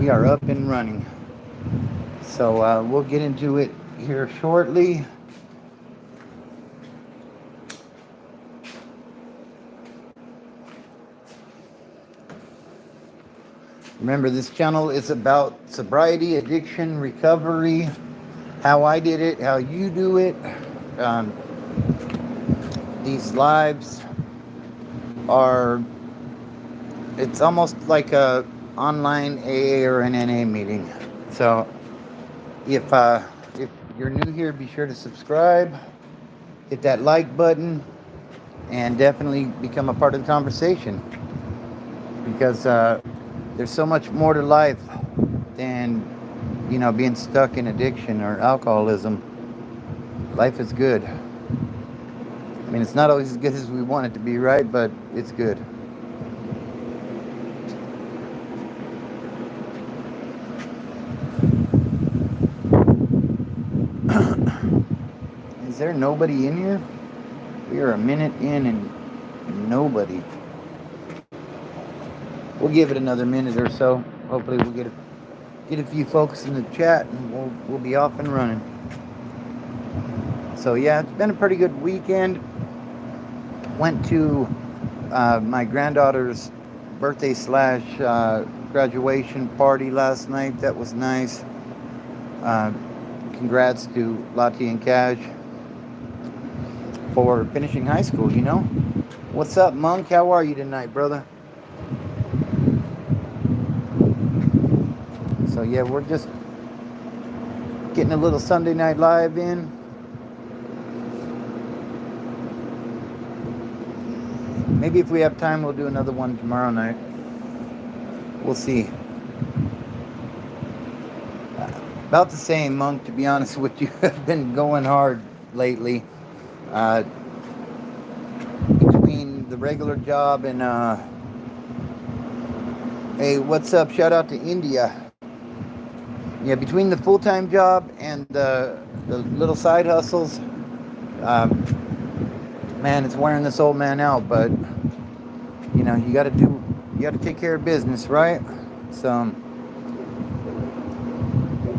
We are up and running. So we'll get into it here shortly. Remember, this channel is about sobriety, addiction, recovery, how I did it, how you do it. Um, these lives are, it's almost like a online AA or an NA meeting. So if you're new here, be sure to subscribe, hit that like button, and definitely become a part of the conversation because there's so much more to life than being stuck in addiction or alcoholism. Life is good. I mean, it's not always as good as we want it to be, right? But it's good. Is there nobody in here? We are a minute in and nobody. We'll give it another minute or so. Hopefully, we'll get a few folks in the chat, and we'll be off and running. So yeah, it's been a pretty good weekend. Went to my granddaughter's birthday slash graduation party last night. That was nice. Uh, Congrats to Lottie and Cash for finishing high school. What's up, Monk? How are you tonight, brother? So yeah, we're just getting a little Sunday Night Live in. Maybe if we have time, we'll do another one tomorrow night. We'll see. About the same, Monk, to be honest with you. I've been going hard lately. Between the regular job and, hey, what's up? Shout out to India. Yeah, between the full-time job and the little side hustles, man, it's wearing this old man out. But you got to take care of business, right? So,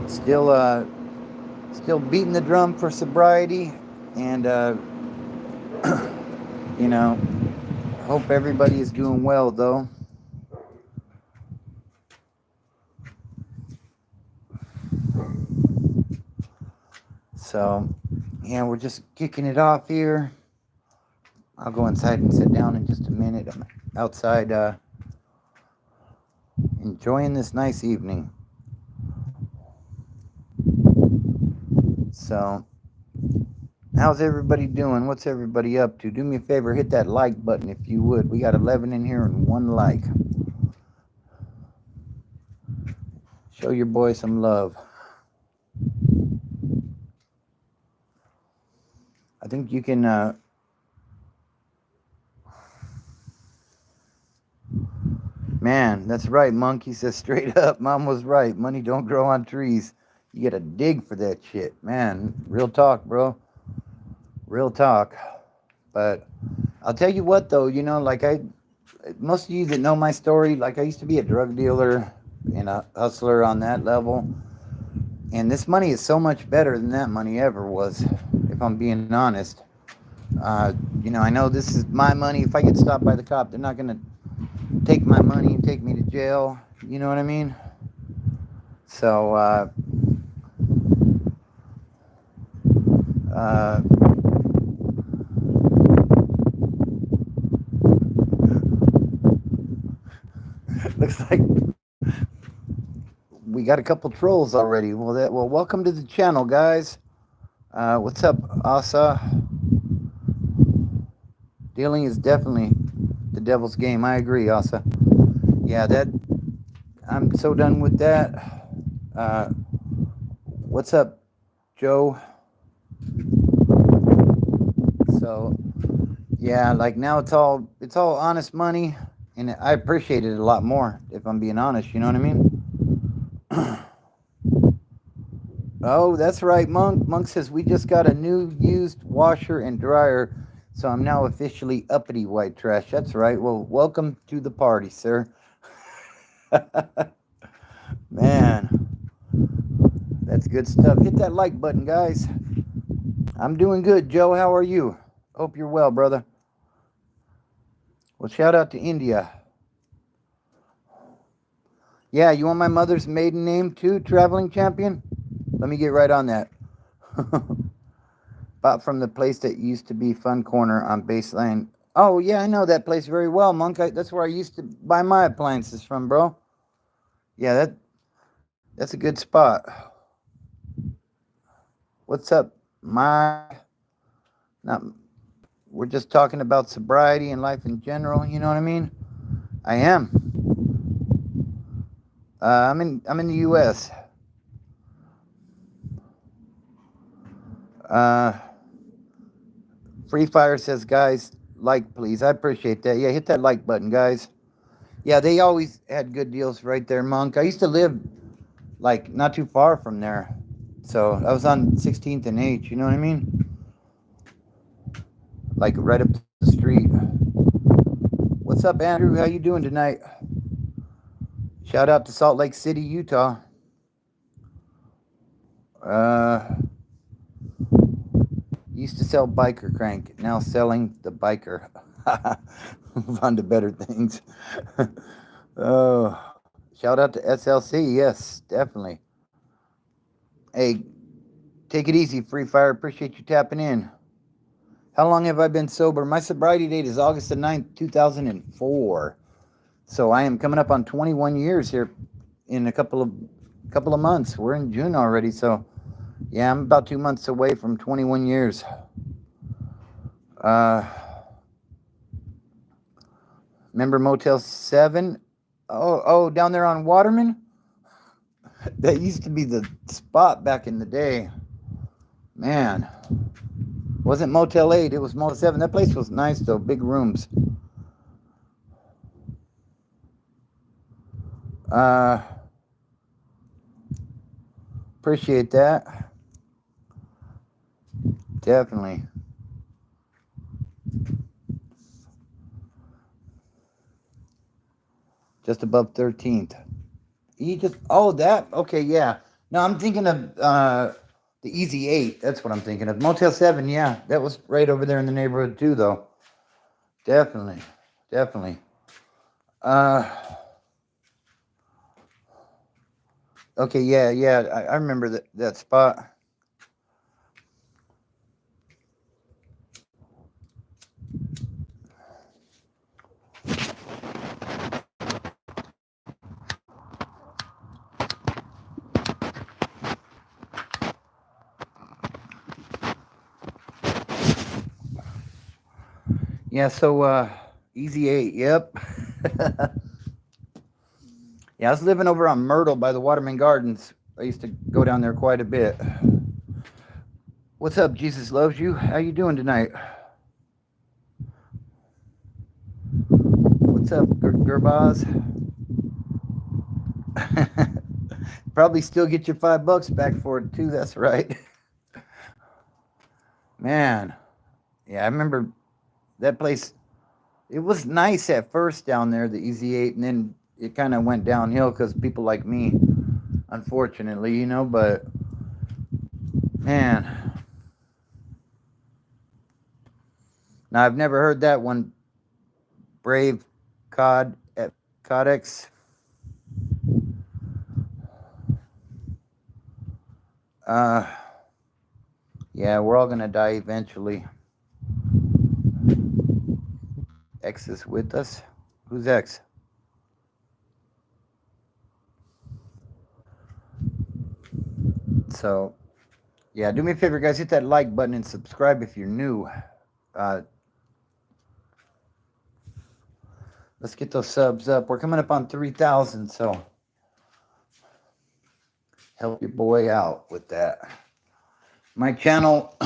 still beating the drum for sobriety, and hope everybody is doing well, though. So, yeah, we're just kicking it off here. I'll go inside and sit down in just a minute. I'm outside enjoying this nice evening. So, how's everybody doing? What's everybody up to? Do me a favor, hit that like button if you would. We got 11 in here and 1 like. Show your boy some love. I think you can man, that's right. Monkey says straight up, Mom was right. Money don't grow on trees. You gotta dig for that shit. Man, real talk, bro. Real talk. But I'll tell you what, though, like most of you that know my story, like I used to be a drug dealer and a hustler on that level. And this money is so much better than that money ever was, if I'm being honest. I know this is my money. If I get stopped by the cop, they're not going to take my money and take me to jail. You know what I mean? So, looks like we got a couple trolls already. Well, welcome to the channel, guys. What's up, Asa? Dealing is definitely the devil's game. I agree, Asa. Yeah, I'm so done with that. What's up, Joe? So, yeah, like now it's all honest money, and I appreciate it a lot more, if I'm being honest. You know what I mean? Oh, that's right, Monk. Monk says we just got a new used washer and dryer, so I'm now officially uppity white trash. That's right. Well, welcome to the party, sir. Man, that's good stuff. Hit that like button, guys. I'm doing good, Joe. How are you? Hope you're well, brother. Well, shout out to India. Yeah, you want my mother's maiden name too, traveling champion? Let me get right on that. Bought from the place that used to be Fun Corner on Baseline. Oh, yeah, I know that place very well, Monk. That's where I used to buy my appliances from, bro. Yeah, that's a good spot. What's up, my? Not. We're just talking about sobriety and life in general. You know what I mean? I am. I'm in the U.S. Uh, Free Fire says, guys, like please. I appreciate that. Yeah, hit that like button, guys. Yeah, they always had good deals right there, Monk. I used to live like not too far from there, so I was on 16th and H. You know what I mean? Like right up the street. What's up, Andrew? How you doing tonight? Shout out to Salt Lake City, Utah. Uh, Used to sell biker crank, now selling the biker. Move on to better things. Oh, shout out to SLC. Yes, definitely. Hey, take it easy, Free Fire. Appreciate you tapping in. How long have I been sober? My sobriety date is August the 9th, 2004. So I am coming up on 21 years here in a couple of months. We're in June already, so yeah, I'm about 2 months away from 21 years. Uh, Remember Motel 7? Oh, down there on Waterman? That used to be the spot back in the day. Man. Wasn't Motel 8, it was Motel 7. That place was nice though, big rooms. Appreciate that. Definitely. Just above 13th. That, okay, yeah. No, I'm thinking of the Easy 8. That's what I'm thinking of. Motel 7, yeah. That was right over there in the neighborhood too, though. Definitely. Definitely. Okay, yeah. I remember that spot. Yeah, so Easy 8, yep. Yeah, I was living over on Myrtle by the Waterman Gardens. I used to go down there quite a bit. What's up, Jesus Loves You? How you doing tonight? What's up, Gerbaz? Probably still get your $5 back for it too. That's right. Man, yeah, I remember that place. It was nice at first down there, the Easy 8, and then it kind of went downhill because people like me, unfortunately, but man. Now, I've never heard that one. Brave Cod at Codex. Yeah, we're all going to die eventually. X is with us. Who's X? So, yeah, do me a favor, guys. Hit that like button and subscribe if you're new. Let's get those subs up. We're coming up on 3,000, so help your boy out with that. My channel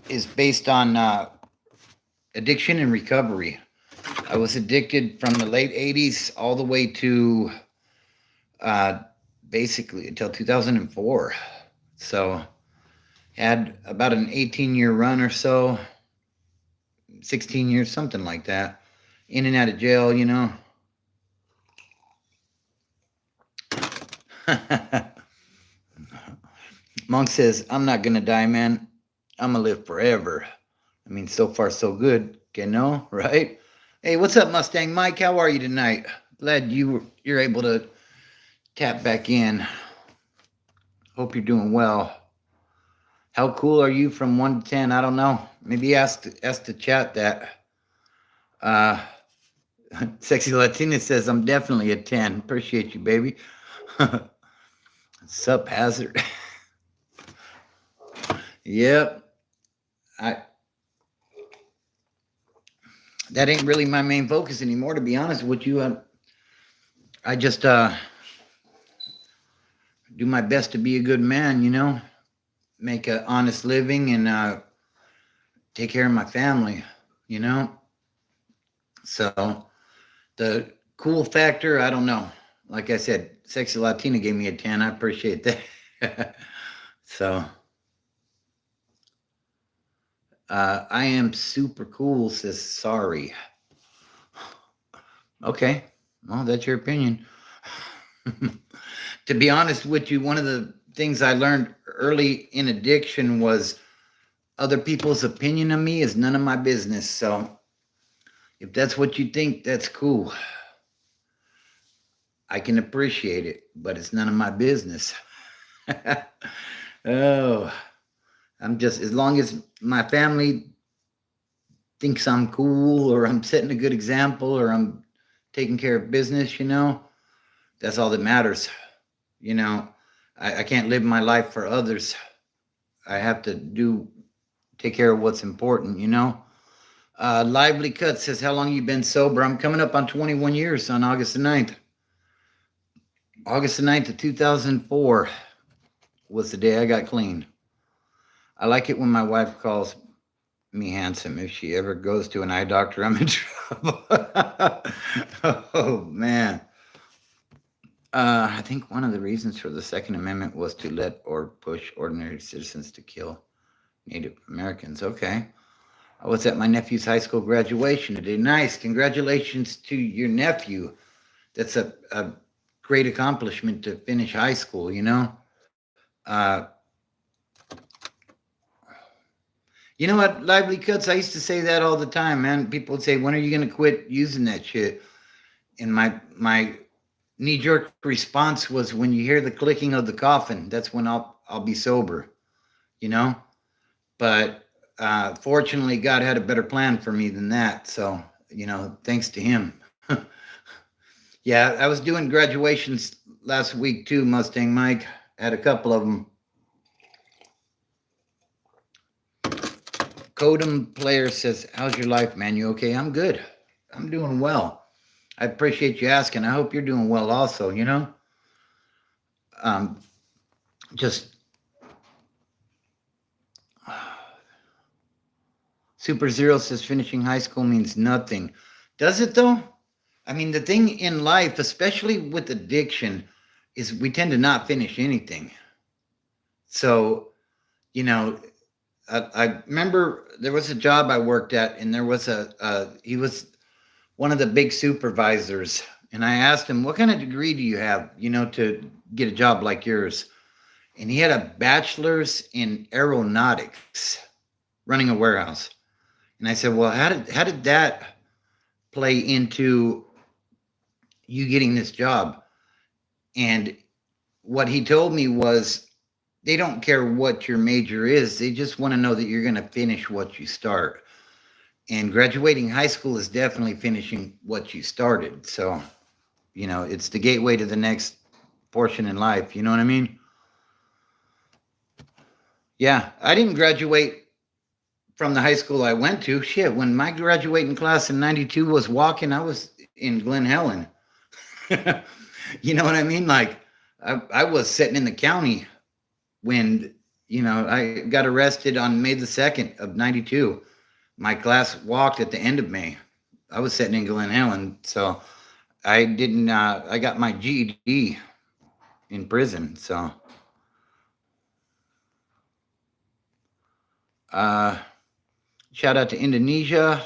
is based on addiction and recovery. I was addicted from the late 80s all the way to basically until 2004. So had about an 18-year run or so, 16 years, something like that, in and out of jail, Monk says, I'm not going to die, man. I'm going to live forever. I mean, so far, so good. Okay, no, right? Hey, what's up, Mustang Mike? How are you tonight? Glad you're able to tap back in. Hope you're doing well. How cool are you from 1 to 10? I don't know. Maybe ask the chat that. Uh, Sexy Latina says, I'm definitely a 10. Appreciate you, baby. Sup, Hazard? Yep. That ain't really my main focus anymore, to be honest with you. I just do my best to be a good man, make an honest living and take care of my family, So the cool factor, I don't know. Like I said, Sexy Latina gave me a 10. I appreciate that. So I am super cool, says sorry. Okay. Well, that's your opinion. To be honest with you, one of the things I learned early in addiction was other people's opinion of me is none of my business. So if that's what you think, that's cool. I can appreciate it, but it's none of my business. Oh, I'm just, as long as my family thinks I'm cool or I'm setting a good example or I'm taking care of business, that's all that matters. I can't live my life for others. I have to take care of what's important, Lively Cut says, how long you been sober? I'm coming up on 21 years on August the 9th. August the 9th of 2004 was the day I got clean. I like it when my wife calls me handsome. If she ever goes to an eye doctor, I'm in trouble. Oh, man. I think one of the reasons for the Second Amendment was to let or push ordinary citizens to kill Native Americans. Okay. I was at my nephew's high school graduation today. Nice. Congratulations to your nephew. That's a great accomplishment to finish high school, You know what, Lively Cuts? I used to say that all the time, man. People would say, when are you going to quit using that shit? And my knee-jerk response was, when you hear the clicking of the coffin, that's when I'll be sober, But fortunately, God had a better plan for me than that. So, thanks to him. Yeah, I was doing graduations last week too, Mustang Mike. Had a couple of them. Codem Player says, how's your life, man? You okay? I'm good. I'm doing well. I appreciate you asking. I hope you're doing well also, Just Super Zero says finishing high school means nothing. Does it though? I mean, the thing in life, especially with addiction, is we tend to not finish anything. So, I remember there was a job I worked at, and there was he was one of the big supervisors, and I asked him, what kind of degree do you have, to get a job like yours? And he had a bachelor's in aeronautics, running a warehouse. And I said, well, how did that play into you getting this job? And what he told me was, they don't care what your major is. They just want to know that you're going to finish what you start. And graduating high school is definitely finishing what you started. So, it's the gateway to the next portion in life. You know what I mean? Yeah, I didn't graduate from the high school I went to. Shit, when my graduating class in 92 was walking, I was in Glen Helen. You know what I mean? Like, I was sitting in the county when, I got arrested on May the 2nd of 92. My class walked at the end of May. I was sitting in Glen Helen. So I didn't, I got my GED in prison. So, shout out to Indonesia.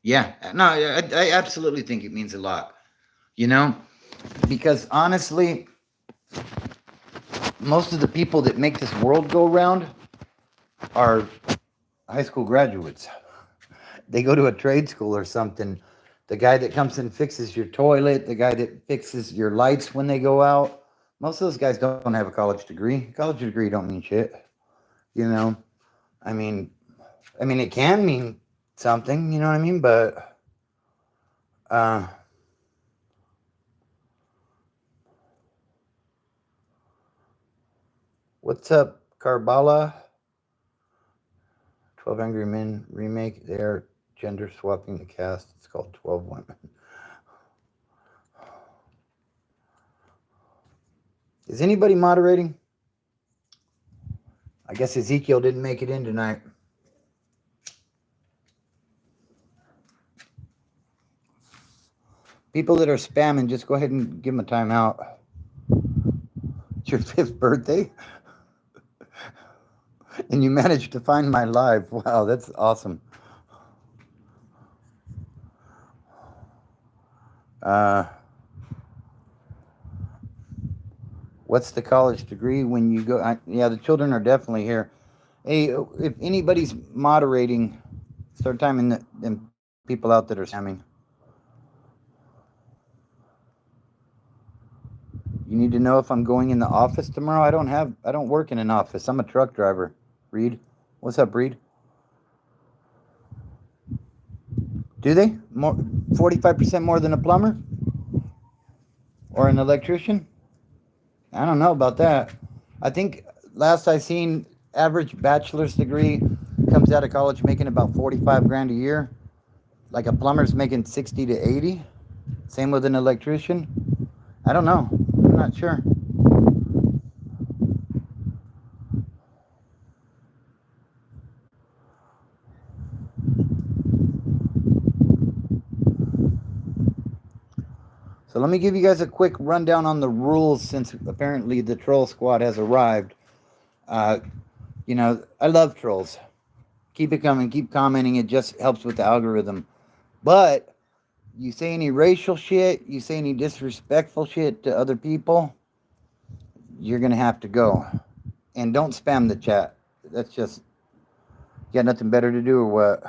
Yeah, no, I absolutely think it means a lot. You know, because honestly, most of the people that make this world go round are high school graduates. They go to a trade school or something. The guy that comes and fixes your toilet, the guy that fixes your lights when they go out. Most of those guys don't have a college degree. College degree don't mean shit. You know, I mean, it can mean something. You know what I mean? But uh, what's up, Karbala? 12 Angry Men remake. They are gender swapping the cast. It's called 12 Women. Is anybody moderating? I guess Ezekiel didn't make it in tonight. People that are spamming, just go ahead and give them a timeout. It's your 5th birthday? And you managed to find my live. Wow, that's awesome. What's the college degree when you go? Yeah, the children are definitely here. Hey, if anybody's moderating, start timing them people out that are spamming. You need to know if I'm going in the office tomorrow. I don't work in an office. I'm a truck driver. Reed, what's up, Reed? Do they? 45% more than a plumber? Or an electrician? I don't know about that. I think last I seen, average bachelor's degree comes out of college making about 45 grand a year. Like a plumber's making 60 to 80. Same with an electrician. I don't know. I'm not sure. So let me give you guys a quick rundown on the rules since apparently the troll squad has arrived. I love trolls. Keep it coming, keep commenting. It just helps with the algorithm. But you say any racial shit, you say any disrespectful shit to other people, you're going to have to go. And don't spam the chat. That's just, you got nothing better to do or what?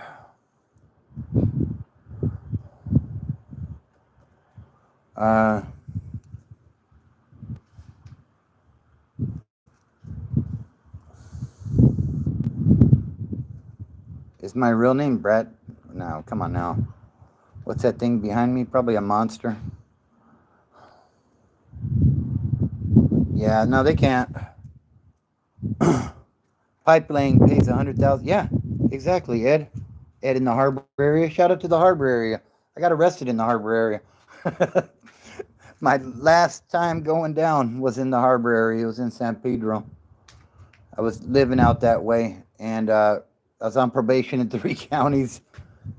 Is my real name Brett? No, come on now. What's that thing behind me? Probably a monster. Yeah, no, they can't. Pipe laying pays 100,000. Yeah, exactly, Ed. Ed in the harbor area. Shout out to the harbor area. I got arrested in the harbor area. My last time going down was in the harbor area. It was in San Pedro. I was living out that way, and I was on probation in 3 counties.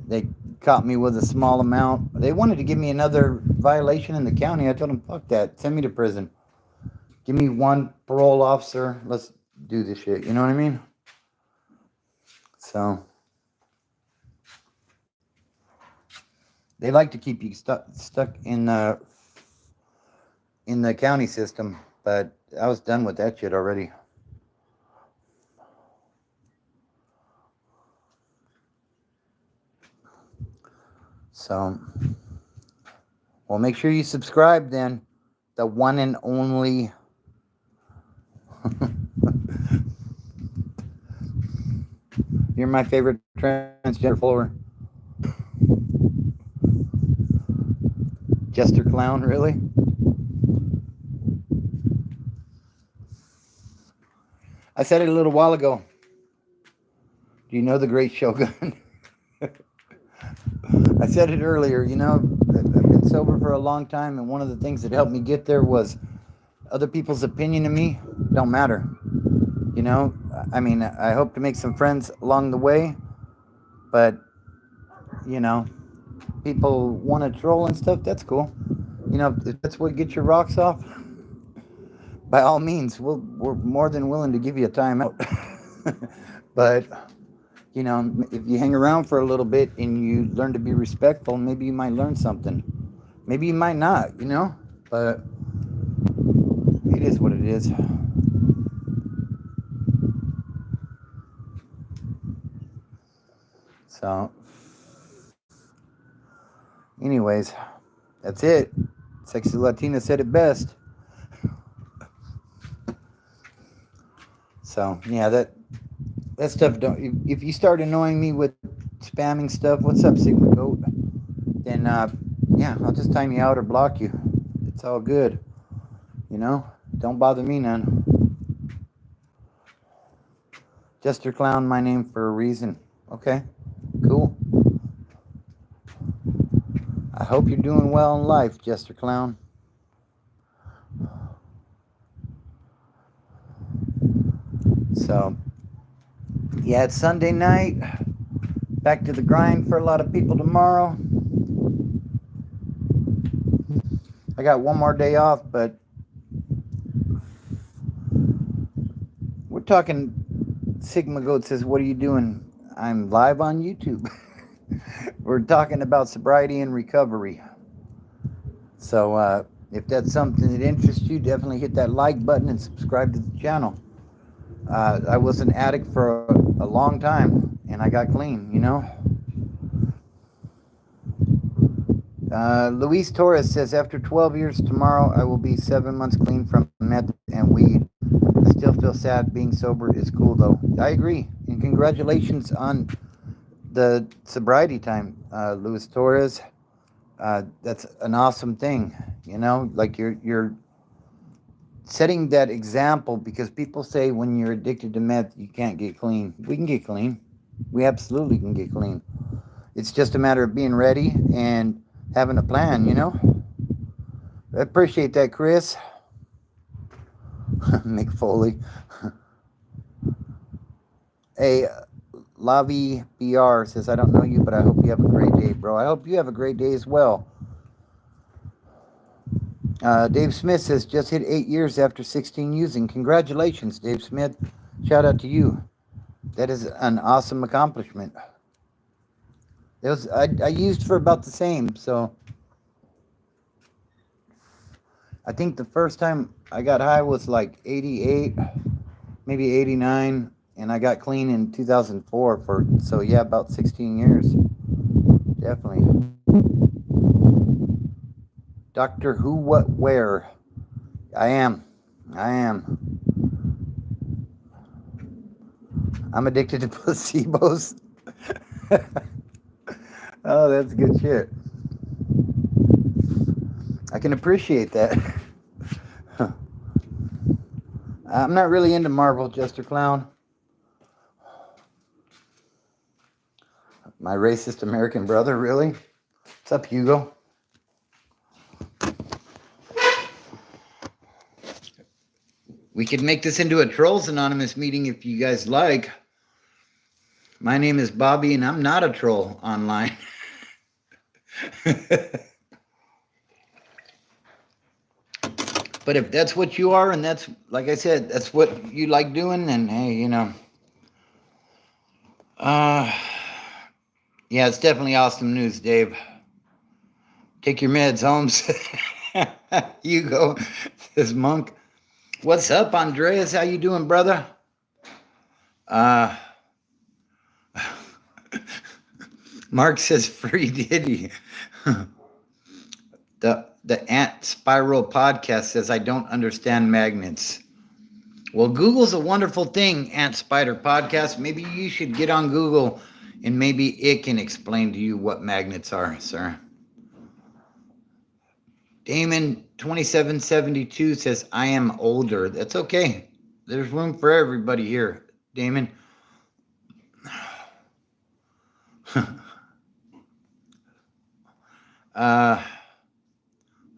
They caught me with a small amount. They wanted to give me another violation in the county. I told them, fuck that. Send me to prison. Give me one parole officer. Let's do this shit. You know what I mean? So they like to keep you stuck in the county system, but I was done with that shit already. So, well, make sure you subscribe then. The one and only. You're my favorite transgender follower. Jester Clown, really? I said it a little while ago. Do you know the Great Shogun? I said it earlier, I've been sober for a long time, and one of the things that helped me get there was other people's opinion of me don't matter. I hope to make some friends along the way, but, people want to troll and stuff, that's cool. If that's what gets your rocks off, by all means, we're more than willing to give you a timeout. But, if you hang around for a little bit and you learn to be respectful, maybe you might learn something. Maybe you might not, but it is what it is. So, anyways, that's it. Sexy Latina said it best. So, yeah, that stuff don't. If you start annoying me with spamming stuff, what's up, Sigma Goat? Then, yeah, I'll just time you out or block you. It's all good. Don't bother me none. Jester Clown, my name for a reason. Okay, cool. I hope you're doing well in life, Jester Clown. So, yeah, it's Sunday night. Back to the grind for a lot of people tomorrow. I got one more day off, but we're talking. Sigma Goat says, "What are you doing?" I'm live on YouTube. We're talking about sobriety and recovery. So if that's something that interests you, definitely hit that like button and subscribe to the channel. I was an addict for a long time, and I got clean, Luis Torres says, after 12 years tomorrow, I will be 7 months clean from meth and weed. I still feel sad. Being sober is cool, though. I agree. And congratulations on the sobriety time, Luis Torres. That's an awesome thing, like you're setting that example, because people say when you're addicted to meth, you can't get clean. We can get clean. We absolutely can get clean. It's just a matter of being ready and having a plan, I appreciate that, Chris. Mick Foley. Hey, Lavi BR says, I don't know you, but I hope you have a great day, bro. I hope you have a great day as well. Dave Smith says, just hit 8 years after 16 using. Congratulations, Dave Smith. Shout out to you. That is an awesome accomplishment. I used for about the same, so I think the first time I got high was like 88, maybe 89, and I got clean in 2004 so yeah, about 16 years. Definitely. Doctor Who, What, Where? I am. I'm addicted to placebos. Oh, that's good shit. I can appreciate that. I'm not really into Marvel, Jester Clown. My racist American brother, really? What's up, Hugo? We could make this into a Trolls Anonymous meeting if you guys like. My name is Bobby, and I'm not a troll online. But if that's what you are, and that's, like I said, that's what you like doing, then hey, yeah, it's definitely awesome news, Dave. Take your meds, Holmes. Hugo says, Monk. What's up, Andreas? How you doing, brother? Mark says, free Diddy. The Ant Spiral podcast says, I don't understand magnets. Well, Google's a wonderful thing, Ant Spider podcast. Maybe you should get on Google and maybe it can explain to you what magnets are, sir. Damon 2772 says, I am older. That's okay. There's room for everybody here, Damon.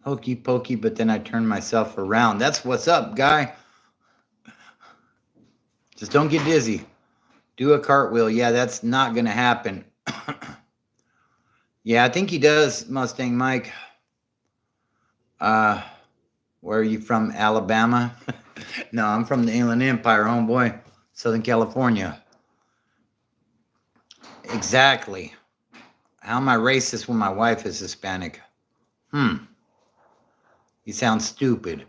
Hokey pokey, but then I turned myself around. That's what's up, guy. Just don't get dizzy. Do a cartwheel. Yeah, that's not going to happen. Yeah, I think he does, Mustang Mike. Where are you from? Alabama? No, I'm from the Inland Empire, homeboy. Southern California. Exactly. How am I racist when my wife is Hispanic? You sound stupid.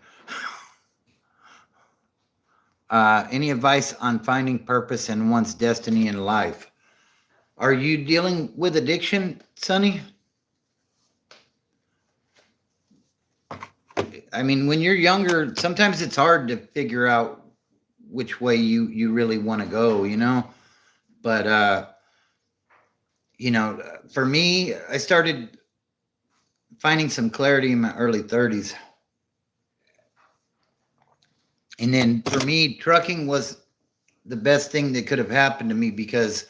Any advice on finding purpose in one's destiny in life? Are you dealing with addiction, Sonny? I mean, when you're younger, sometimes it's hard to figure out which way you really want to go, you know? But, for me, I started finding some clarity in my early 30s. And then for me, trucking was the best thing that could have happened to me because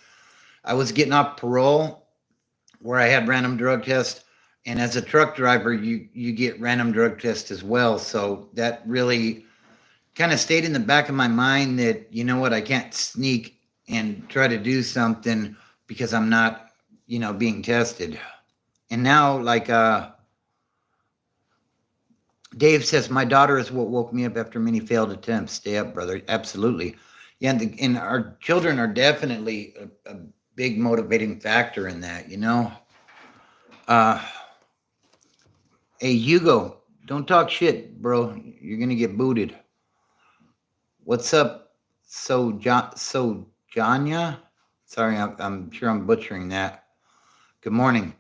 I was getting off parole where I had random drug tests. And as a truck driver, you get random drug tests as well. So that really kind of stayed in the back of my mind that, you know what, I can't sneak and try to do something because I'm not, being tested. And now, like Dave says, my daughter is what woke me up after many failed attempts. Stay up, brother. Absolutely. Yeah, and our children are definitely a big motivating factor in that, Hey, Hugo, don't talk shit, bro. You're going to get booted. What's up, Janya? Sorry, I'm sure I'm butchering that. Good morning.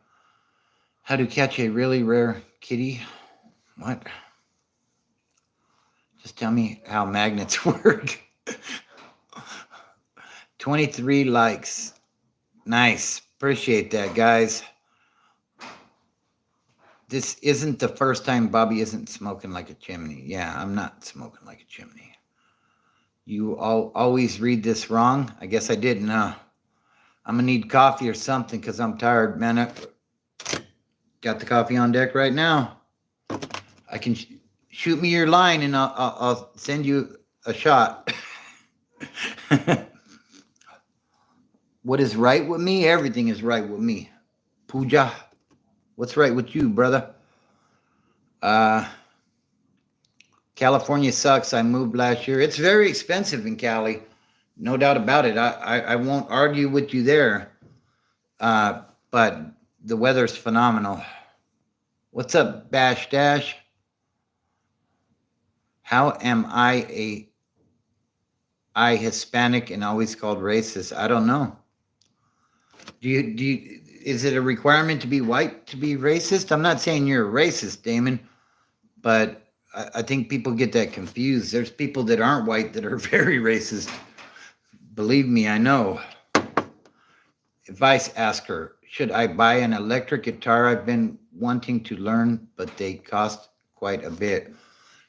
How to catch a really rare kitty? What? Just tell me how magnets work. 23 likes. Nice. Appreciate that, guys. This isn't the first time Bobby isn't smoking like a chimney. Yeah, I'm not smoking like a chimney. You all always read this wrong? I guess I didn't. I'm going to need coffee or something because I'm tired, man. I got the coffee on deck right now. I can shoot me your line and I'll send you a shot. What is right with me? Everything is right with me. Pooja, what's right with you, brother? California sucks. I moved last year. It's very expensive in Cali. No doubt about it. I won't argue with you there. But the weather's phenomenal. What's up, Bash Dash? How am I Hispanic and always called racist? I don't know. Is it a requirement to be white to be racist? I'm not saying you're a racist, Damon, but I think people get that confused. There's people that aren't white that are very racist. Believe me, I know. Advice asker, should I buy an electric guitar? I've been wanting to learn, but they cost quite a bit.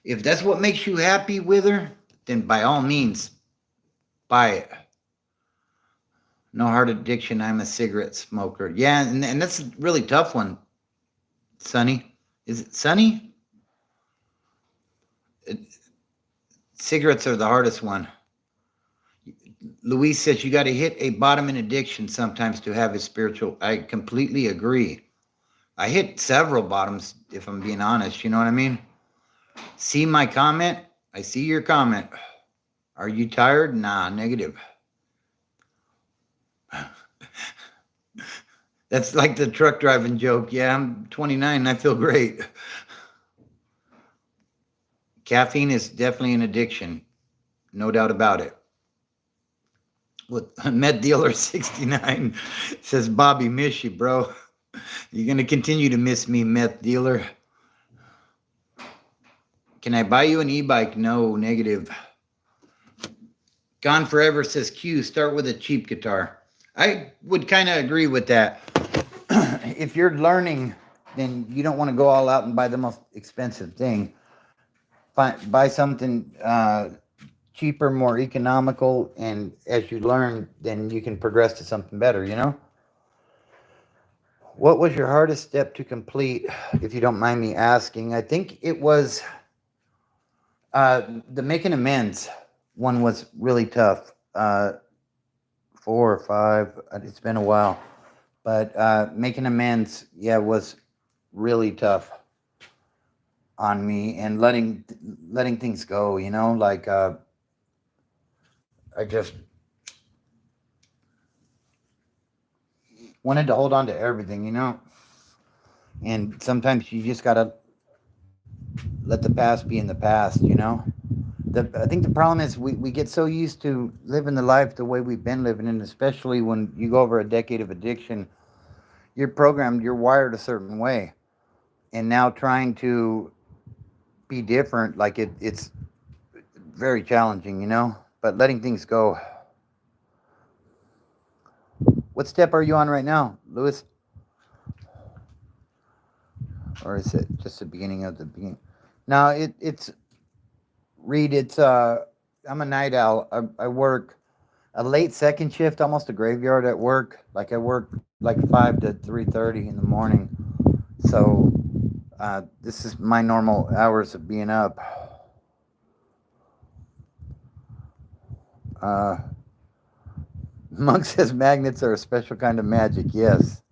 If that's what makes you happy with her, then by all means, buy it. No heart addiction. I'm a cigarette smoker. Yeah, and that's a really tough one, Sonny. Is it Sonny? Cigarettes are the hardest one. Louise says you got to hit a bottom in addiction sometimes to have a spiritual. I completely agree. I hit several bottoms, if I'm being honest. You know what I mean? See my comment? I see your comment. Are you tired? Nah, negative. That's like the truck driving joke. Yeah, I'm 29 and I feel great. Caffeine is definitely an addiction. No doubt about it. With Met Dealer 69 says, Bobby, miss you, bro. You're going to continue to miss me, Meth Dealer. Can I buy you an e-bike? No, negative. Gone Forever says, Q, start with a cheap guitar. I would kind of agree with that. If you're learning, then you don't want to go all out and buy the most expensive thing. Buy something cheaper, more economical, and as you learn, then you can progress to something better, What was your hardest step to complete, if you don't mind me asking? I think it was the making amends one was really tough. 4 or 5, it's been a while. But making amends, was really tough on me, and letting things go, like I just wanted to hold on to everything, And sometimes you just gotta let the past be in the past, you know? I think the problem is we get so used to living the life the way we've been living, and especially when you go over a decade of addiction, you're programmed, you're wired a certain way. And now trying to be different, like it's very challenging, you know? But letting things go. What step are you on right now, Lewis? Or is it just the beginning of the beginning? No, it's Reed. I'm a night owl. I work a late second shift, almost a graveyard at work. Like I work like 5 to 3:30 in the morning. So this is my normal hours of being up. Uh, Monk says magnets are a special kind of magic. Yes.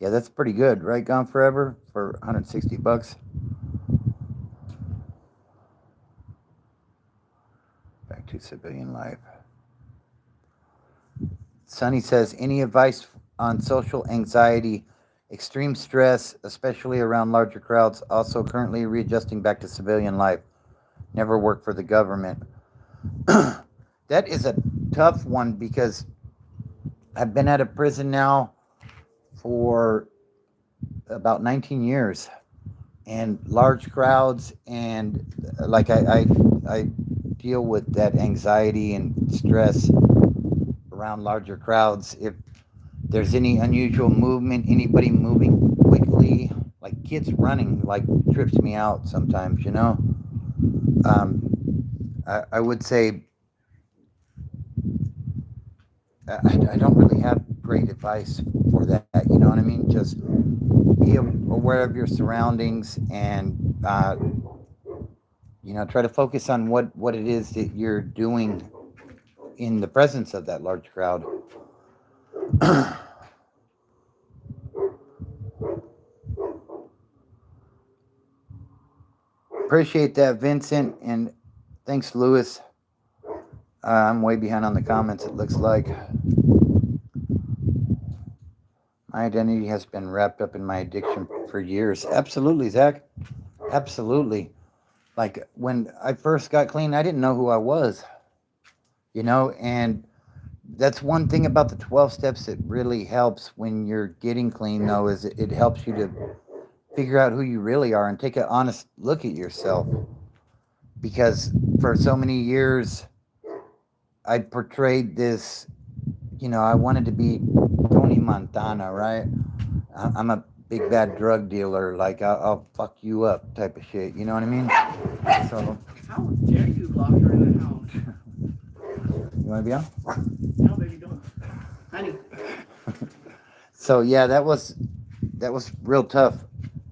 Yeah, that's pretty good, right? Gone Forever for $160. Back to civilian life. Sonny says, any advice on social anxiety, extreme stress, especially around larger crowds? Also, currently readjusting back to civilian life. Never worked for the government. That is a tough one because I've been out of prison now for about 19 years, and large crowds, and like I deal with that anxiety and stress around larger crowds. If there's any unusual movement, anybody moving quickly, like kids running, like trips me out sometimes, you know. um, I would say I don't really have great advice for that, you know what I mean? Just be aware of your surroundings, and you know, try to focus on what it is that you're doing in the presence of that large crowd. Appreciate that, Vincent, and thanks, Lewis. I'm way behind on the comments, it looks like. My identity has been wrapped up in my addiction for years. Absolutely, Zach. Absolutely. Like when I first got clean, I didn't know who I was, you know, and that's one thing about the 12 steps that really helps when you're getting clean, though, is it helps you to figure out who you really are and take an honest look at yourself. Because for so many years, I portrayed this, you know, I wanted to be Tony Montana, right? I'm a big bad drug dealer, like I'll fuck you up type of shit, you know what I mean? So, How dare you lock her in the house? you want to be on? No, baby, don't. Honey. So yeah, that was real tough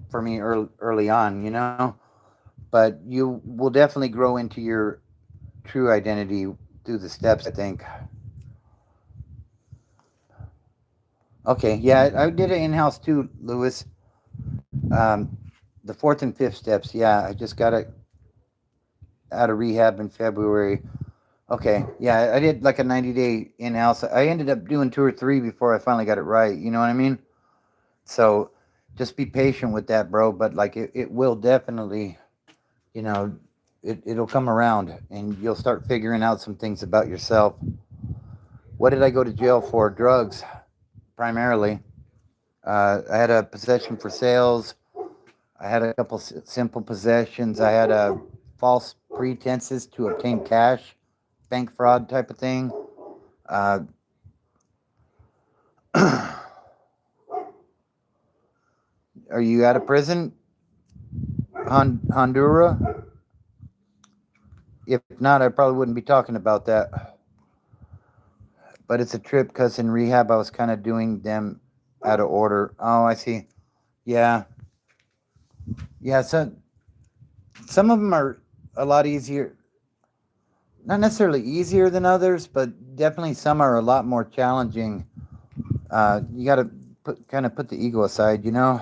for me early on, you know. But you will definitely grow into your true identity through the steps, I think. Okay, yeah, I did it in house too, Lewis. Um, the fourth and fifth steps. Yeah, I just got it out of rehab in February. Okay, yeah, I did like a 90-day in house. I ended up doing two or three before I finally got it right. You know what I mean? So just be patient with that, bro. But like it will definitely, you know, it'll come around, and you'll start figuring out some things about yourself. What did I go to jail for? Drugs, primarily. I had a possession for sales. I had a couple simple possessions. I had false pretenses to obtain cash, bank fraud type of thing. Uh, are you out of prison, Honduras? If not, I probably wouldn't be talking about that. But it's a trip because in rehab I was kind of doing them out of order. Oh, I see. Yeah, yeah. So some of them are a lot easier. Not necessarily easier than others, but definitely some are a lot more challenging. You got to kind of put the ego aside, you know.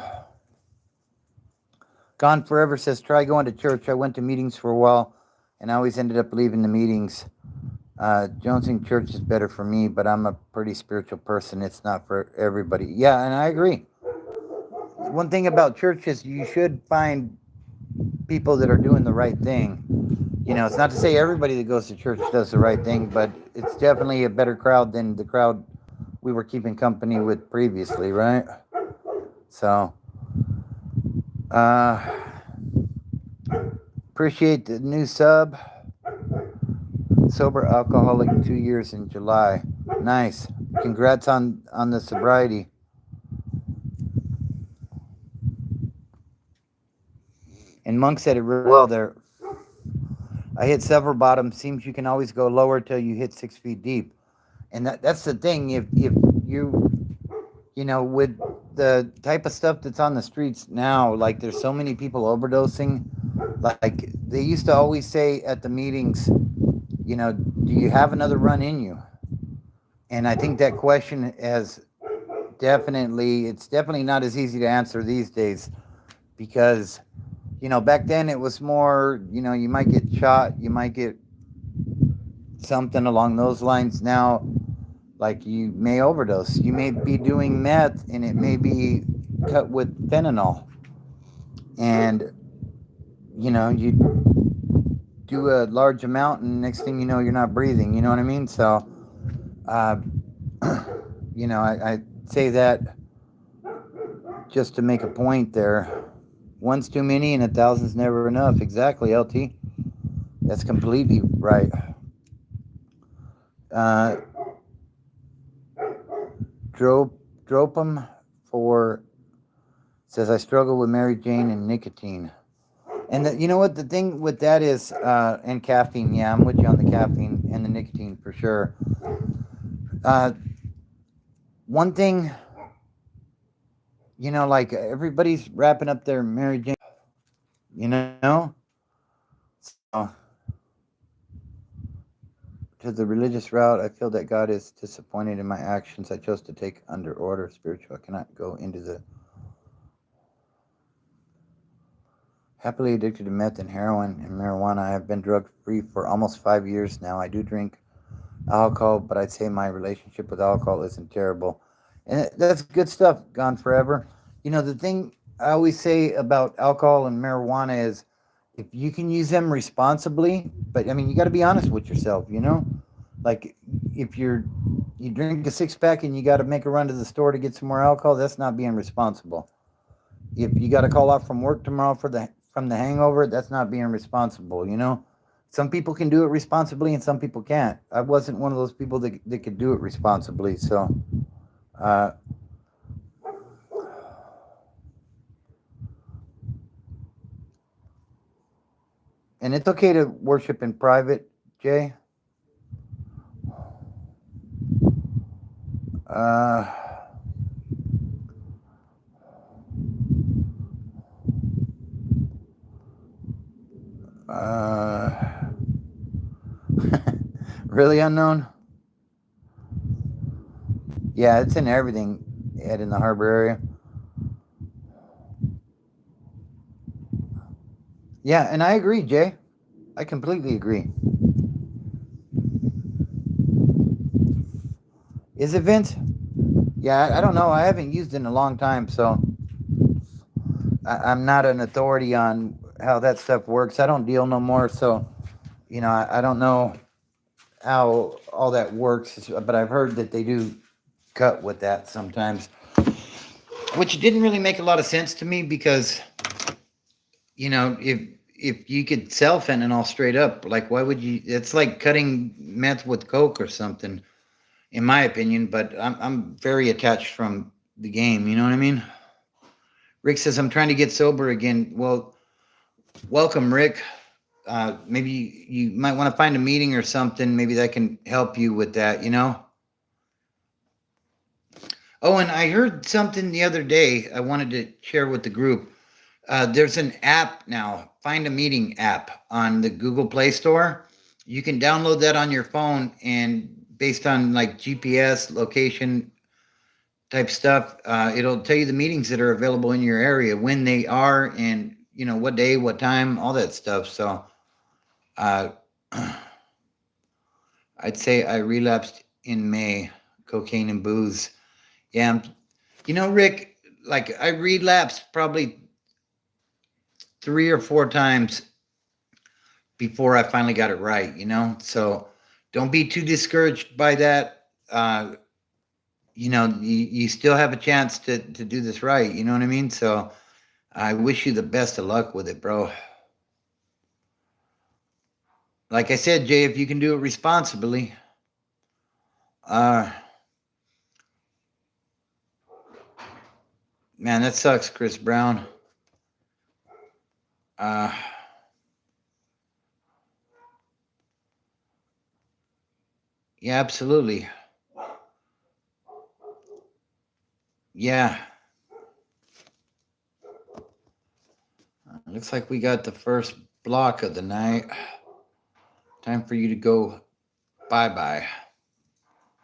Gone Forever says try going to church. I went to meetings for a while, and I always ended up leaving the meetings. Jonesing Church is better for me, but I'm a pretty spiritual person. It's not for everybody. Yeah, and I agree. One thing about church is you should find people that are doing the right thing. It's not to say everybody that goes to church does the right thing, but it's definitely a better crowd than the crowd we were keeping company with previously, right? So, uh, appreciate the new sub. Sober alcoholic 2 years in July. Nice. Congrats on the sobriety. And Monk said it really well there. I hit several bottoms. Seems you can always go lower till you hit 6 feet deep. And that's the thing. If with the type of stuff that's on the streets now, like there's so many people overdosing. Like they used to always say at the meetings, do you have another run in you? And I think that question has it's definitely not as easy to answer these days because, back then it was more, you might get shot, you might get something along those lines. Now, like you may overdose, you may be doing meth and it may be cut with fentanyl. And, you do a large amount and next thing you know, you're not breathing. You know what I mean? So, uh, I say that just to make a point there. One's too many and a thousand's never enough. Exactly, LT. That's completely right. Uh, Dropem for says I struggle with Mary Jane and nicotine. And you know what the thing with that is, and caffeine. Yeah, I'm with you on the caffeine and the nicotine for sure. Uh, one thing, like everybody's wrapping up their Mary Jane. So to the religious route, I feel that God is disappointed in my actions. I chose to take under order spiritual. I cannot go into the happily addicted to meth and heroin and marijuana. I have been drug free for almost 5 years now. I do drink alcohol, but I'd say my relationship with alcohol isn't terrible. And that's good stuff, Gone Forever. The thing I always say about alcohol and marijuana is if you can use them responsibly, but I mean, you got to be honest with yourself, Like if you drink a 6-pack and you got to make a run to the store to get some more alcohol, that's not being responsible. If you got to call off from work tomorrow from the hangover, that's not being responsible, Some people can do it responsibly and some people can't. I wasn't one of those people that could do it responsibly. So, uh, and it's okay to worship in private, Jay. Uh, uh, really unknown? Yeah, it's in everything, Ed, in the harbor area. Yeah, and I agree, Jay. I completely agree. Is it Vince? Yeah, I don't know. I haven't used it in a long time, so I'm not an authority on how that stuff works. I don't deal no more, so I don't know how all that works, but I've heard that they do cut with that sometimes, which didn't really make a lot of sense to me because if you could sell fentanyl straight up, like why would you? It's like cutting meth with coke or something, in my opinion. But I'm very attached from the game. You know what I mean? Rick says I'm trying to get sober again. Well, welcome, Rick. Maybe you might want to find a meeting or something. Maybe that can help you with that. Oh, and I heard something the other day I wanted to share with the group. There's an app now, Find a Meeting app on the Google Play Store. You can download that on your phone, and based on like GPS location type stuff, it'll tell you the meetings that are available in your area, when they are, and what day, what time, all that stuff. So, uh, I I'd say I relapsed in May, cocaine and booze. Yeah, Rick, like I relapsed probably 3 or 4 times before I finally got it right. So don't be too discouraged by that. You still have a chance to do this right. You know what I mean? So I wish you the best of luck with it, bro. Like I said, Jay, if you can do it responsibly, uh, man, that sucks, Chris Brown. Uh, yeah, absolutely. Yeah. Looks like we got the first block of the night. Time for you to go bye-bye.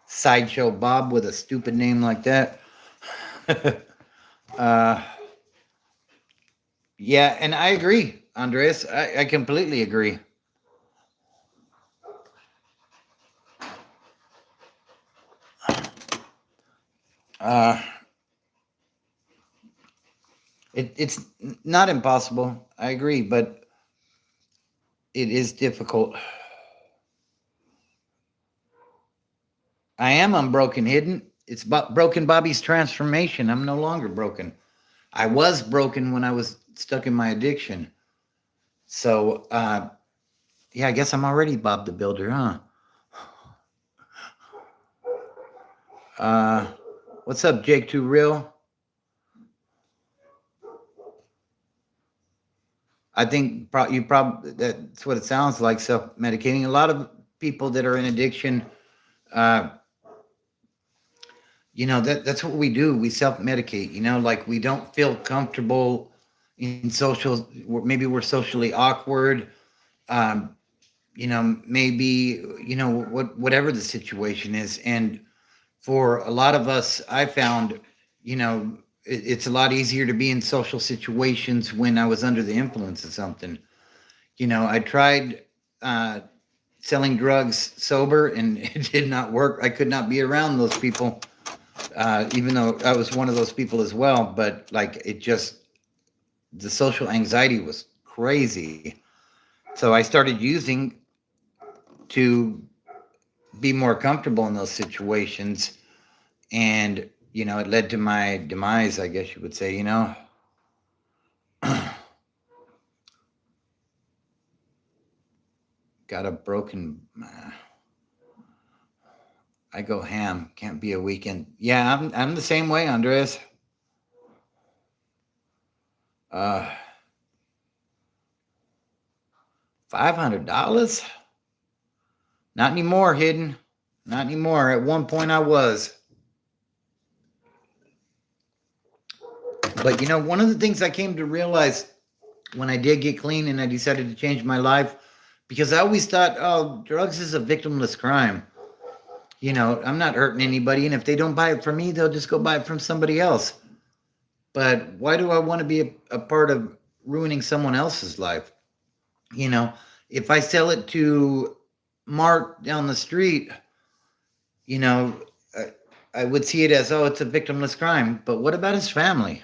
Sideshow Bob with a stupid name like that. uh, yeah, and I agree, Andres. I completely agree. Uh, it's not impossible. I agree, but it is difficult. I am unbroken, hidden. It's broken Bobby's transformation. I'm no longer broken. I was broken when I was stuck in my addiction. So, yeah, I guess I'm already Bob the Builder, huh? Uh, what's up, Jake Too Real? I think you probably that's what it sounds like, self-medicating. A lot of people that are in addiction, uh, that's what we do. We self-medicate. Like we don't feel comfortable in social. Maybe we're socially awkward. Um, maybe whatever the situation is, and for a lot of us, I found, it's a lot easier to be in social situations when I was under the influence of something. I tried selling drugs sober and it did not work. I could not be around those people, even though I was one of those people as well. But like the social anxiety was crazy. So I started using to be more comfortable in those situations. And, it led to my demise, I guess you would say. Got a broken. I go ham. Can't be a weekend. Yeah, I'm the same way, Andres. Uh, $500? Not anymore, hidden. Not anymore. At one point, I was. But one of the things I came to realize when I did get clean and I decided to change my life, because I always thought, oh, drugs is a victimless crime. I'm not hurting anybody, and if they don't buy it from me, they'll just go buy it from somebody else. But why do I want to be a part of ruining someone else's life? If I sell it to Mark down the street, you know, I would see it as, oh, it's a victimless crime. But what about his family?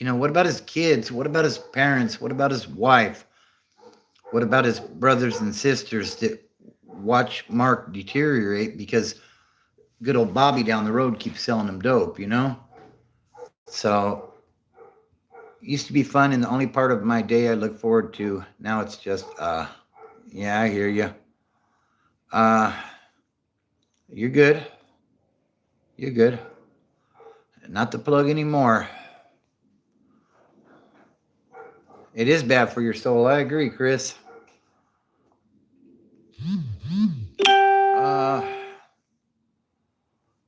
What about his kids? What about his parents? What about his wife? What about his brothers and sisters that watch Mark deteriorate because good old Bobby down the road keeps selling him dope? So it used to be fun, and the only part of my day I look forward to now it's just, yeah, I hear you. You're good. You're good. Not the plug anymore. It is bad for your soul. I agree, Chris.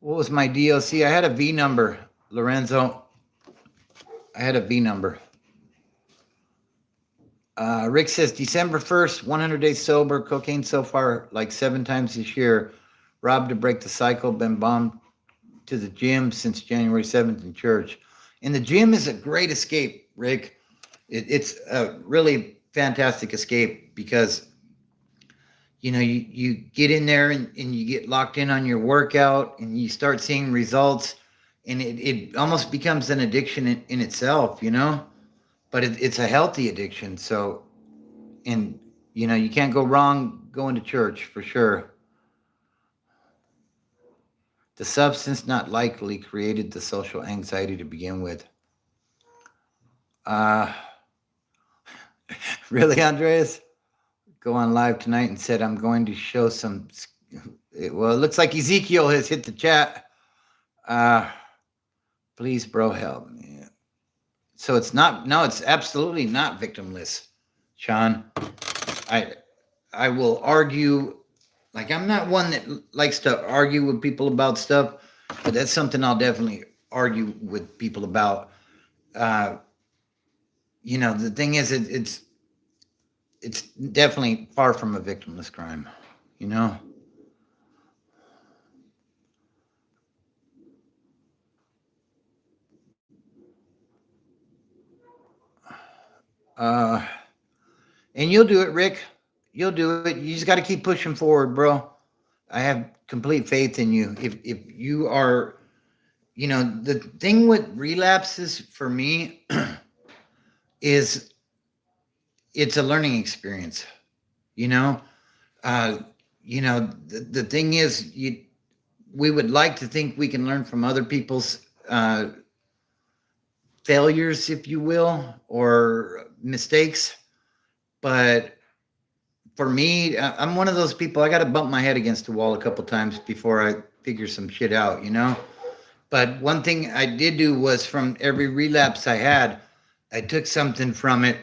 What was my DLC? I had a V number, Lorenzo. I had a V number. Rick says December 1st, 100 days sober, cocaine so far like 7 times this year. Robbed to break the cycle, been bombed to the gym since January 7th in church. And the gym is a great escape, Rick. It's a really fantastic escape because, you get in there and you get locked in on your workout and you start seeing results, and it almost becomes an addiction in itself. But it's a healthy addiction. So, and you can't go wrong going to church for sure. The substance not likely created the social anxiety to begin with. Uh, really, Andreas? Go on live tonight and said, I'm going to show some. Well, it looks like Ezekiel has hit the chat. Uh, please, bro, help me. So it's not, no, it's absolutely not victimless, Sean. I I will argue, like, I'm not one that likes to argue with people about stuff, but that's something I'll definitely argue with people about. Uh, the thing is, it's definitely far from a victimless crime. You know. Uh, and you'll do it, Rick. You'll do it. You just got to keep pushing forward, bro. I have complete faith in you. If you are, the thing with relapses for me is it's a learning experience. You know, uh, the thing is, we would like to think we can learn from other people's failures, if you will, or mistakes. But for me, I'm one of those people. I got to bump my head against the wall a couple times before I figure some shit out. But one thing I did do was, from every relapse I had, I took something from it,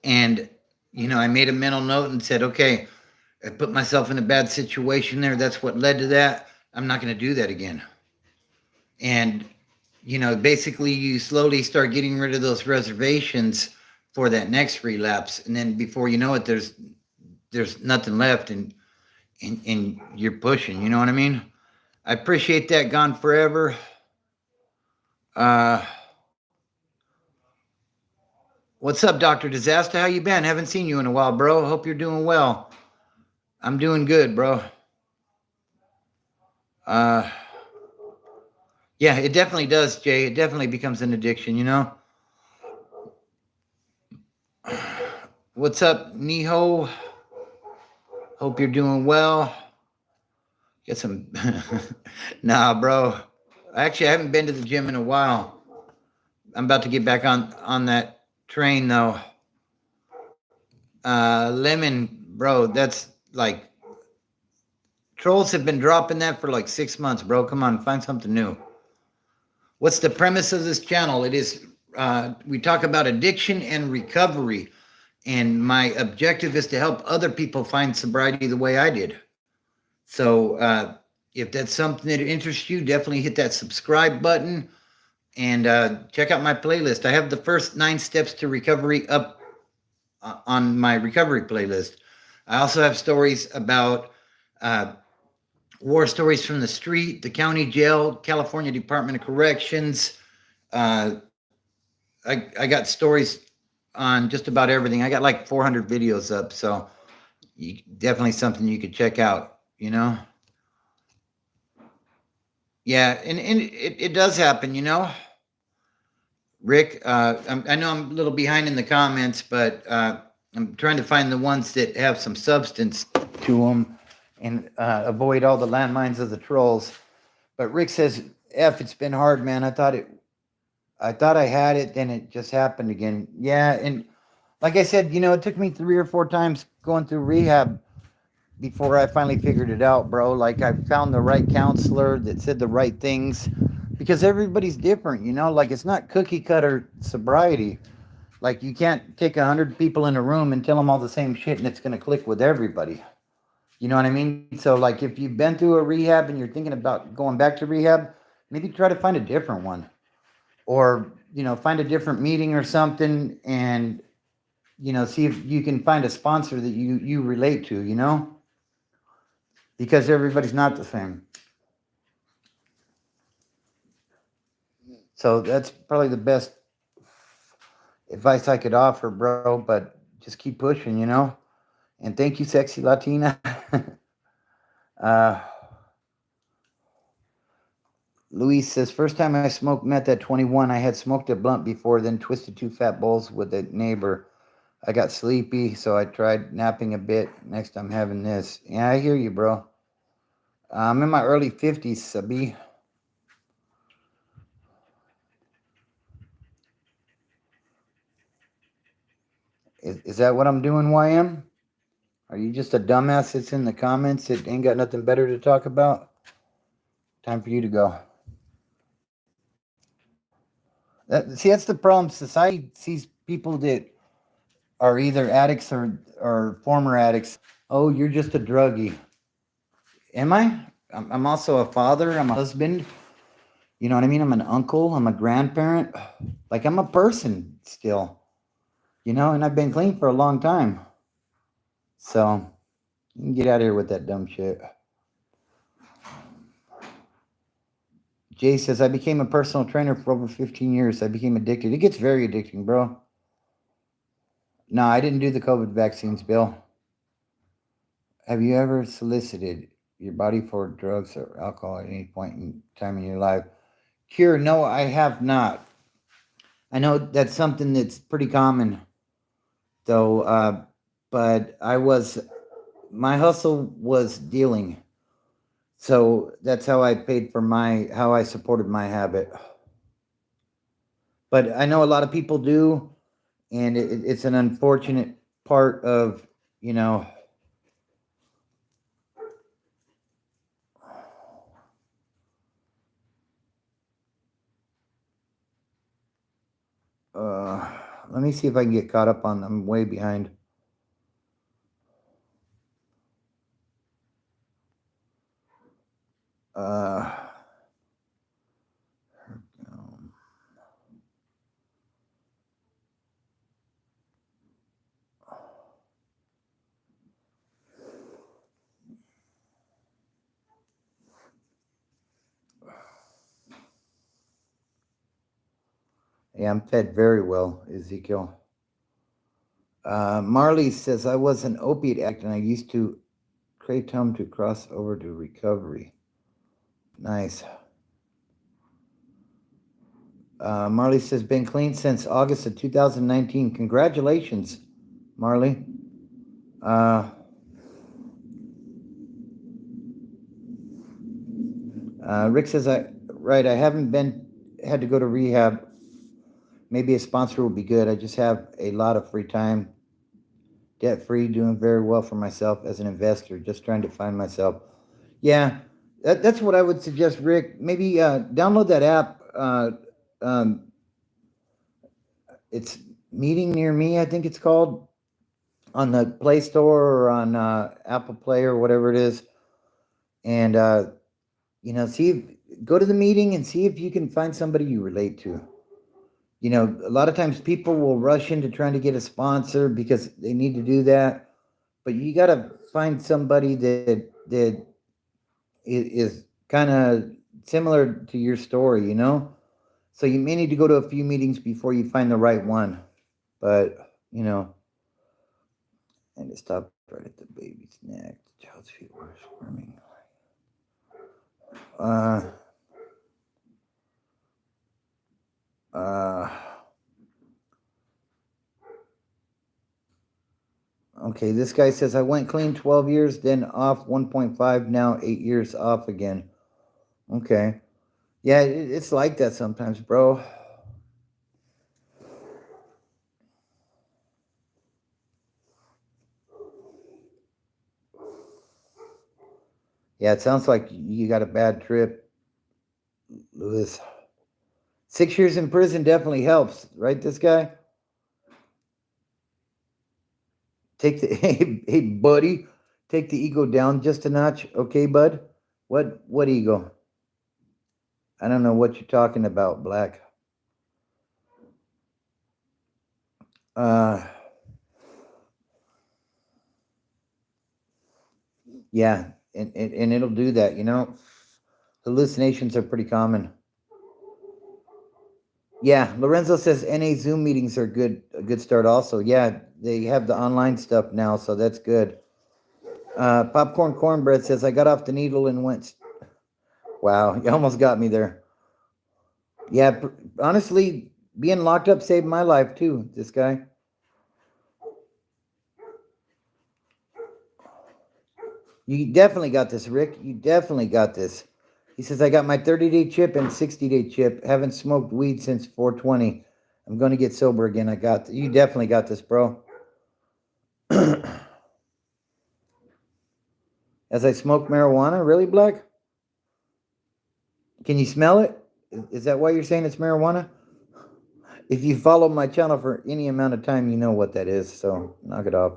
and I made a mental note and said, okay, I put myself in a bad situation there. That's what led to that. I'm not going to do that again. And basically, you slowly start getting rid of those reservations for that next relapse, and then before you know it, there's nothing left, and you're pushing. You know what I mean? I appreciate that. Gone forever. Uh, what's up, Doctor Disaster? How you been? Haven't seen you in a while, bro. Hope you're doing well. I'm doing good, bro. Uh, yeah, it definitely does, Jay. It definitely becomes an addiction. What's up, Niho? Hope you're doing well. Get some. Nah, bro. Actually, I haven't been to the gym in a while. I'm about to get back on that train though. Lemon, bro. That's like, trolls have been dropping that for like 6 months, bro. Come on, find something new. What's the premise of this channel? It is we talk about addiction and recovery, and my objective is to help other people find sobriety the way I did. So if that's something that interests you, definitely hit that subscribe button and check out my playlist. I have the first 9 steps to recovery up on my recovery playlist. I also have stories about war stories from the street, the county jail, California Department of Corrections. I got stories on just about everything. I got like 400 videos up, so definitely something you could check out. Yeah, and it does happen. Rick, I know I'm a little behind in the comments, but I'm trying to find the ones that have some substance to them and avoid all the landmines of the trolls. But Rick says, "F, it's been hard, man. I thought I had it, then it just happened again." Yeah, and like I said, it took me 3 or 4 times going through rehab before I finally figured it out, bro. Like, I found the right counselor that said the right things, because everybody's different. Like, it's not cookie cutter sobriety. Like, you can't take 100 people in a room and tell them all the same shit and it's going to click with everybody. You know what I mean? So, like, if you've been through a rehab and you're thinking about going back to rehab, maybe try to find a different one, or find a different meeting or something, and see if you can find a sponsor that you relate to. Because everybody's not the same. So that's probably the best advice I could offer, bro. But just keep pushing. And thank you, sexy Latina. uh, Luis says, first time I smoked meth at 21, I had smoked a blunt before, then twisted 2 fat bowls with a neighbor. I got sleepy, so I tried napping a bit. Next, I'm having this. Yeah, I hear you, bro. I'm in my early 50s, Sabi. Is that what I'm doing, YM? Are you just a dumbass that's in the comments that ain't got nothing better to talk about? Time for you to go. See, that's the problem. Society sees people that are either addicts or former addicts. Oh, you're just a druggie. Am I? I'm also a father. I'm a husband. You know what I mean? I'm an uncle. I'm a grandparent. Like, I'm a person still. And I've been clean for a long time. So, you can get out of here with that dumb shit. Jay says, I became a personal trainer for over 15 years. I became addicted. It gets very addicting, bro. No, I didn't do the COVID vaccines, Bill. Have you ever solicited your body for drugs or alcohol at any point in time in your life? Cure, no, I have not. I know that's something that's pretty common, though. But my hustle was dealing. So that's how I paid for how I supported my habit. But I know a lot of people do, and it's an unfortunate part of, you know, let me see if I can get caught up on. I'm way behind. Yeah, I'm fed very well, Ezekiel. Marley says, I was an opiate addict and I used to kratom to cross over to recovery. Nice. Marley says, been clean since August of 2019. Congratulations, Marley. Rick says, I haven't had to go to rehab. Maybe a sponsor would be good. I just have a lot of free time. Debt free, doing very well for myself as an investor, just trying to find myself. Yeah, that's what I would suggest, Rick. Maybe download that app. Um, it's Meeting Near Me, I think it's called, on the Play Store or on Apple Play or whatever it is. And, go to the meeting and see if you can find somebody you relate to. A lot of times people will rush into trying to get a sponsor because they need to do that. But you got to find somebody that is kind of similar to your story, So you may need to go to a few meetings before you find the right one. But, and it stopped right at the baby's neck. The child's feet were squirming. Uh, uh, okay, this guy says, I went clean 12 years, then off 1.5, now 8 years off again. Okay. Yeah, it's like that sometimes, bro. Yeah, it sounds like you got a bad trip, Lewis. 6 years in prison definitely helps, right? This guy. Hey buddy, take the ego down just a notch, okay, bud? What ego? I don't know what you're talking about, Black. Uh, yeah, and it'll do that, Hallucinations are pretty common. Yeah, Lorenzo says NA Zoom meetings are a good start also. Yeah, they have the online stuff now, so that's good. Popcorn Cornbread says, I got off the needle and went. Wow, you almost got me there. Yeah, honestly, being locked up saved my life too, this guy. You definitely got this, Rick. You definitely got this. He says, I got my 30-day chip and 60-day chip. Haven't smoked weed since 420. I'm going to get sober again. You definitely got this, bro. As I smoke marijuana, really, Black? Can you smell it? Is that why you're saying it's marijuana? If you follow my channel for any amount of time, you know what that is. So knock it off.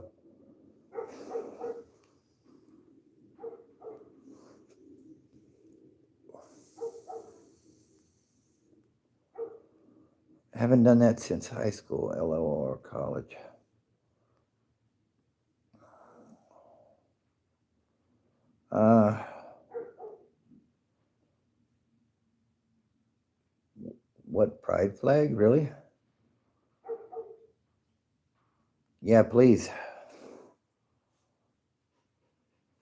I haven't done that since high school, LO, or college. What pride flag? Really? Yeah, please.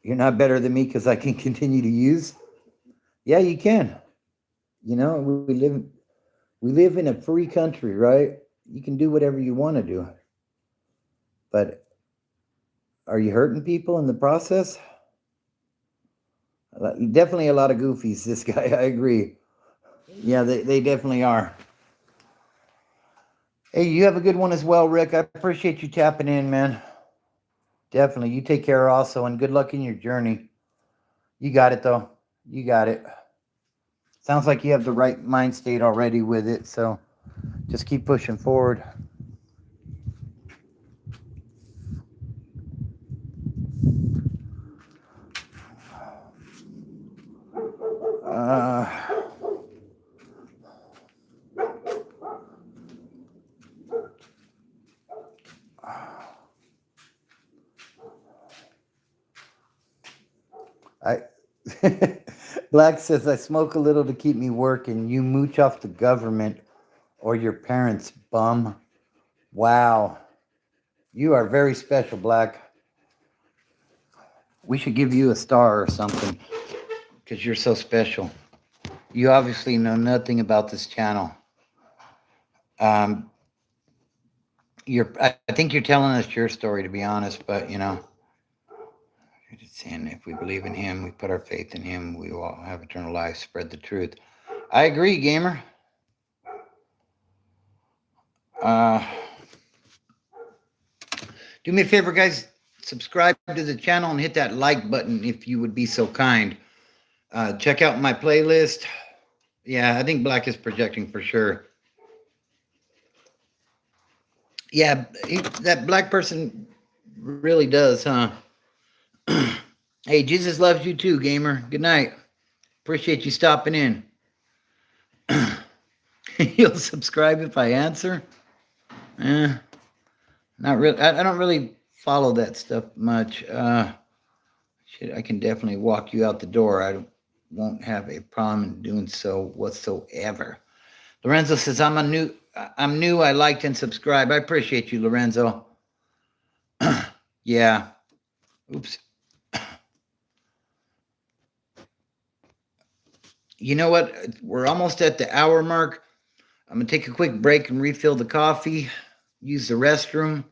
You're not better than me because I can continue to use. Yeah, you can. You know, we live in a free country, right? You can do whatever you want to do. But are you hurting people in the process? Definitely a lot of goofies, this guy, I agree. Yeah, they definitely are. Hey, you have a good one as well, Rick. I appreciate you tapping in, man. Definitely. You take care also, and good luck in your journey. You got it, though. You got it. Sounds like you have the right mind state already with it, so just keep pushing forward. Uh, I Black says I smoke a little to keep me working. You mooch off the government or your parents, bum. Wow. You are very special, Black. We should give you a star or something because you're so special. You obviously know nothing about this channel. Um, I think you're telling us your story, to be honest, but you know, it's sin. If we believe in Him, we put our faith in Him, we will have eternal life, spread the truth. I agree, gamer. Do me a favor, guys. Subscribe to the channel and hit that like button if you would be so kind. Check out my playlist. Yeah, I think Black is projecting for sure. Yeah, that black person really does, huh? Hey, Jesus loves you too, gamer. Good night. Appreciate you stopping in. You'll subscribe if I answer? Eh, not really. I don't really follow that stuff much. Shit, I can definitely walk you out the door. Won't have a problem in doing so whatsoever. Lorenzo says, I'm new. I liked and subscribed. I appreciate you, Lorenzo. Yeah. Oops. You know what? We're almost at the hour mark. I'm going to take a quick break and refill the coffee, use the restroom.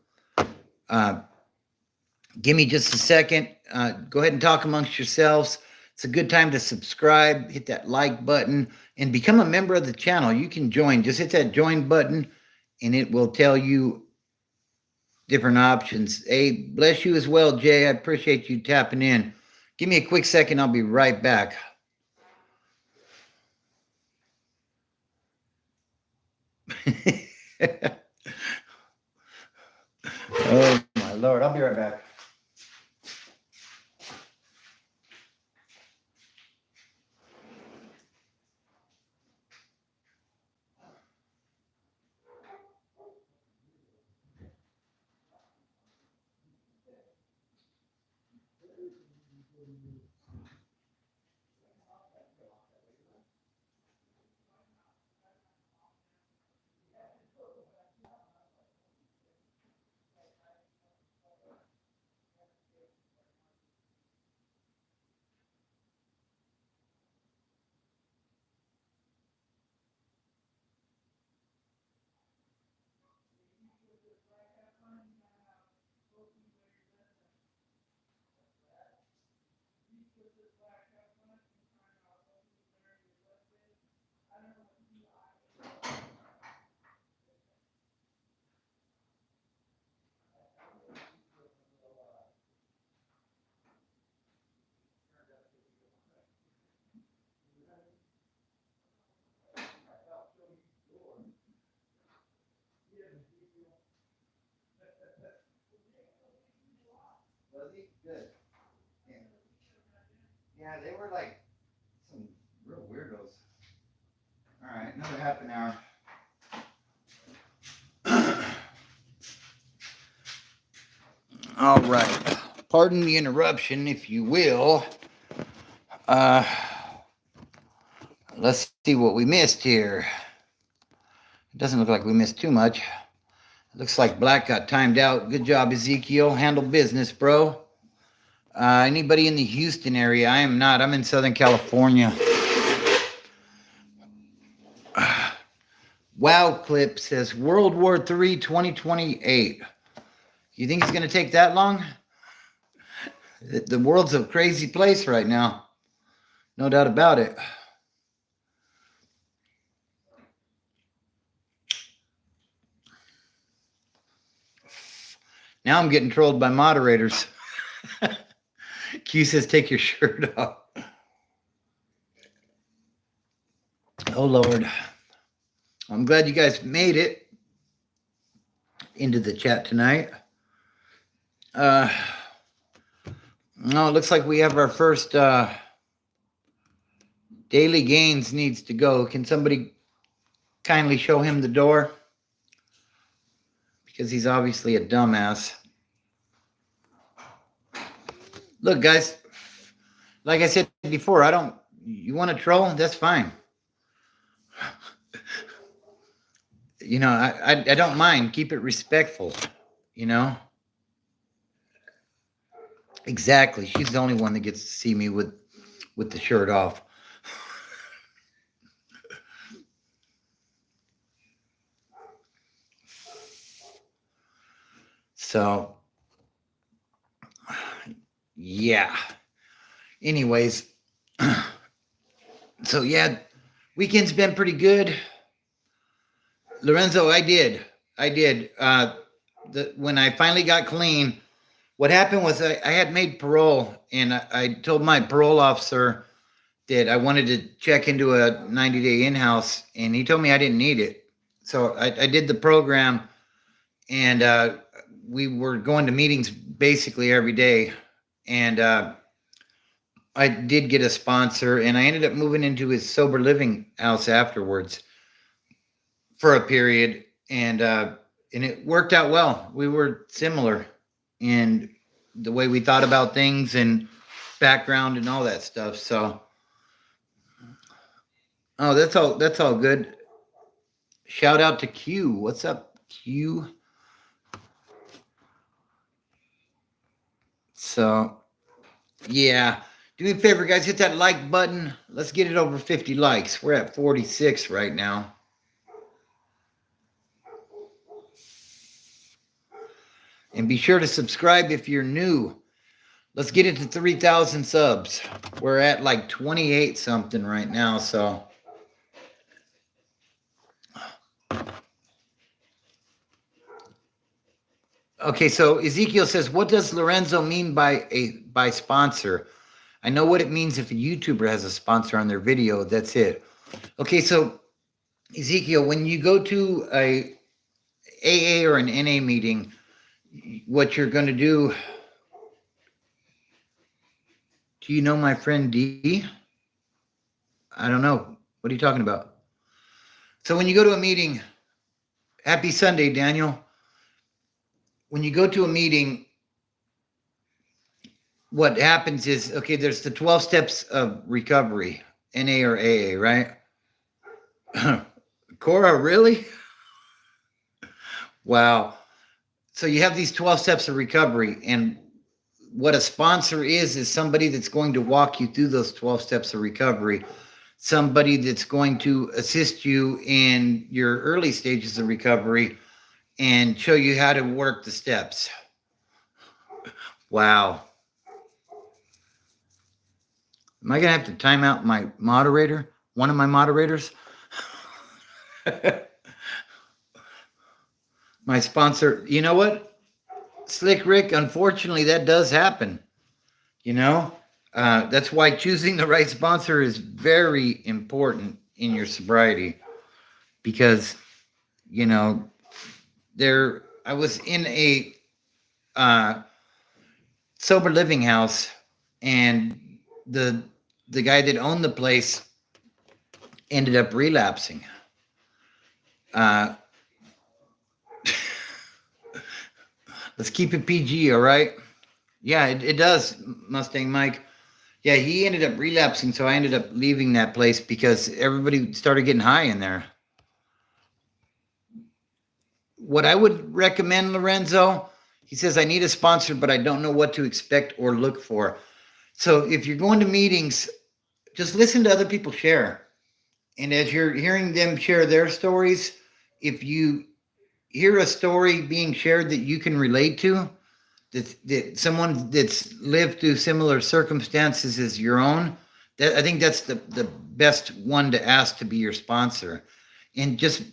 Give me just a second. Go ahead and talk amongst yourselves. It's a good time to subscribe, hit that like button, and become a member of the channel. You can join. Just hit that join button, and it will tell you different options. Hey, bless you as well, Jay. I appreciate you tapping in. Give me a quick second. I'll be right back. Oh, my Lord. I'll be right back. Was he? Good. Yeah. Yeah, they were like some real weirdos. All right, another half an hour. All right. Pardon the interruption, if you will. Uh, let's see what we missed here. It doesn't look like we missed too much. It looks like Black got timed out. Good job, Ezekiel. Handle business, bro. Anybody in the Houston area? I am not. I'm in Southern California. Wow Clip says World War III 2028. You think it's going to take that long? The world's a crazy place right now. No doubt about it. Now I'm getting trolled by moderators. Q says, take your shirt off. Oh, Lord. I'm glad you guys made it into the chat tonight. No, it looks like we have our first Daily Gains needs to go. Can somebody kindly show him the door? Because he's obviously a dumbass. Look, guys, like I said before, you want to troll? That's fine. You know, I don't mind. Keep it respectful, you know? Exactly. She's the only one that gets to see me with the shirt off. So, yeah. Anyways, so yeah, weekend's been pretty good. Lorenzo, I did. When I finally got clean, what happened was I had made parole, and I told my parole officer that I wanted to check into a 90-day in-house, and he told me I didn't need it. So I did the program, and we were going to meetings basically every day. And I did get a sponsor, and I ended up moving into his sober living house afterwards for a period, and it worked out well. We were similar in the way we thought about things and background and all that stuff. So, oh, that's all good. Shout out to Q. What's up, Q? So, yeah. Do me a favor, guys. Hit that like button. Let's get it over 50 likes. We're at 46 right now. And be sure to subscribe if you're new. Let's get it to 3,000 subs. We're at like 28 something right now, so. Okay, so Ezekiel says, what does Lorenzo mean by sponsor? I know what it means if a YouTuber has a sponsor on their video. That's it. Okay, so Ezekiel, when you go to a AA or an NA meeting, what you're going to do, do you know my friend D? I don't know. What are you talking about? So when you go to a meeting, happy Sunday, Daniel. When you go to a meeting, what happens is, okay, there's the 12 steps of recovery, NA or AA, right? Cora, really? Wow. So you have these 12 steps of recovery, and what a sponsor is somebody that's going to walk you through those 12 steps of recovery, somebody that's going to assist you in your early stages of recovery and show you how to work the steps. Wow. Am I going to have to time out my moderator? One of my moderators? My sponsor, you know what? Slick Rick, unfortunately, that does happen. You know, that's why choosing the right sponsor is very important in your sobriety, because, you know, I was in a sober living house, and the guy that owned the place ended up relapsing. Uh, let's keep it PG, all right? Yeah, it does, Mustang Mike. Yeah, he ended up relapsing, so I ended up leaving that place because everybody started getting high in there. What I would recommend, Lorenzo, he says, I need a sponsor, but I don't know what to expect or look for. So if you're going to meetings, just listen to other people share. And as you're hearing them share their stories, if you hear a story being shared that you can relate to, that someone that's lived through similar circumstances as your own, that I think that's the best one to ask to be your sponsor. And just,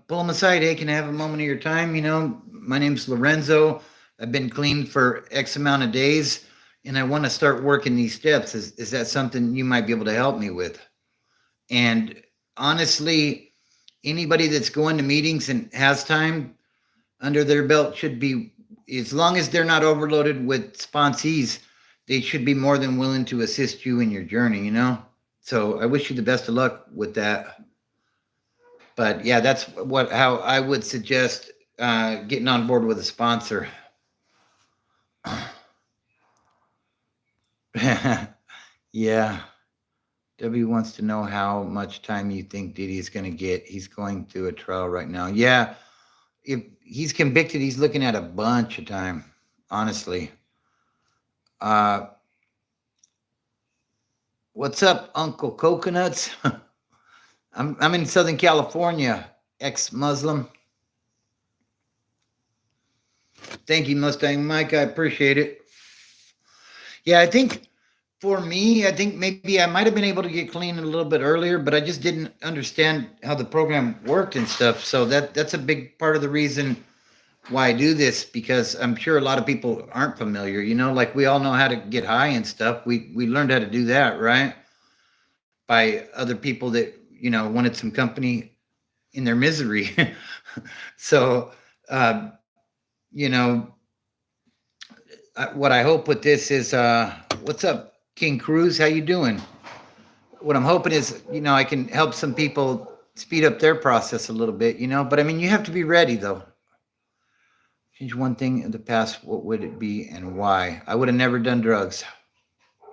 pull them aside. Hey, can I have a moment of your time? My name's Lorenzo. I've been clean for X amount of days, and I want to start working these steps. Is that something you might be able to help me with? And honestly, anybody that's going to meetings and has time under their belt should be, as long as they're not overloaded with sponsees, they should be more than willing to assist you in your journey. So I wish you the best of luck with that. But yeah, that's how I would suggest getting on board with a sponsor. Yeah. W wants to know how much time you think Diddy is going to get. He's going through a trial right now. Yeah. If he's convicted, he's looking at a bunch of time, honestly. What's up, Uncle Coconuts? I'm in Southern California, ex-Muslim. Thank you, Mustang Mike. I appreciate it. Yeah, I think for me, I think maybe I might have been able to get clean a little bit earlier, but I just didn't understand how the program worked and stuff. So that's a big part of the reason why I do this, because I'm sure a lot of people aren't familiar. Like we all know how to get high and stuff. We learned how to do that, right? By other people that wanted some company in their misery. So, uh, you know, what I hope with this is, what's up, King Cruz? How you doing? What I'm hoping is, I can help some people speed up their process a little bit, But I mean, you have to be ready, though. Change one thing in the past, what would it be and why? I would have never done drugs.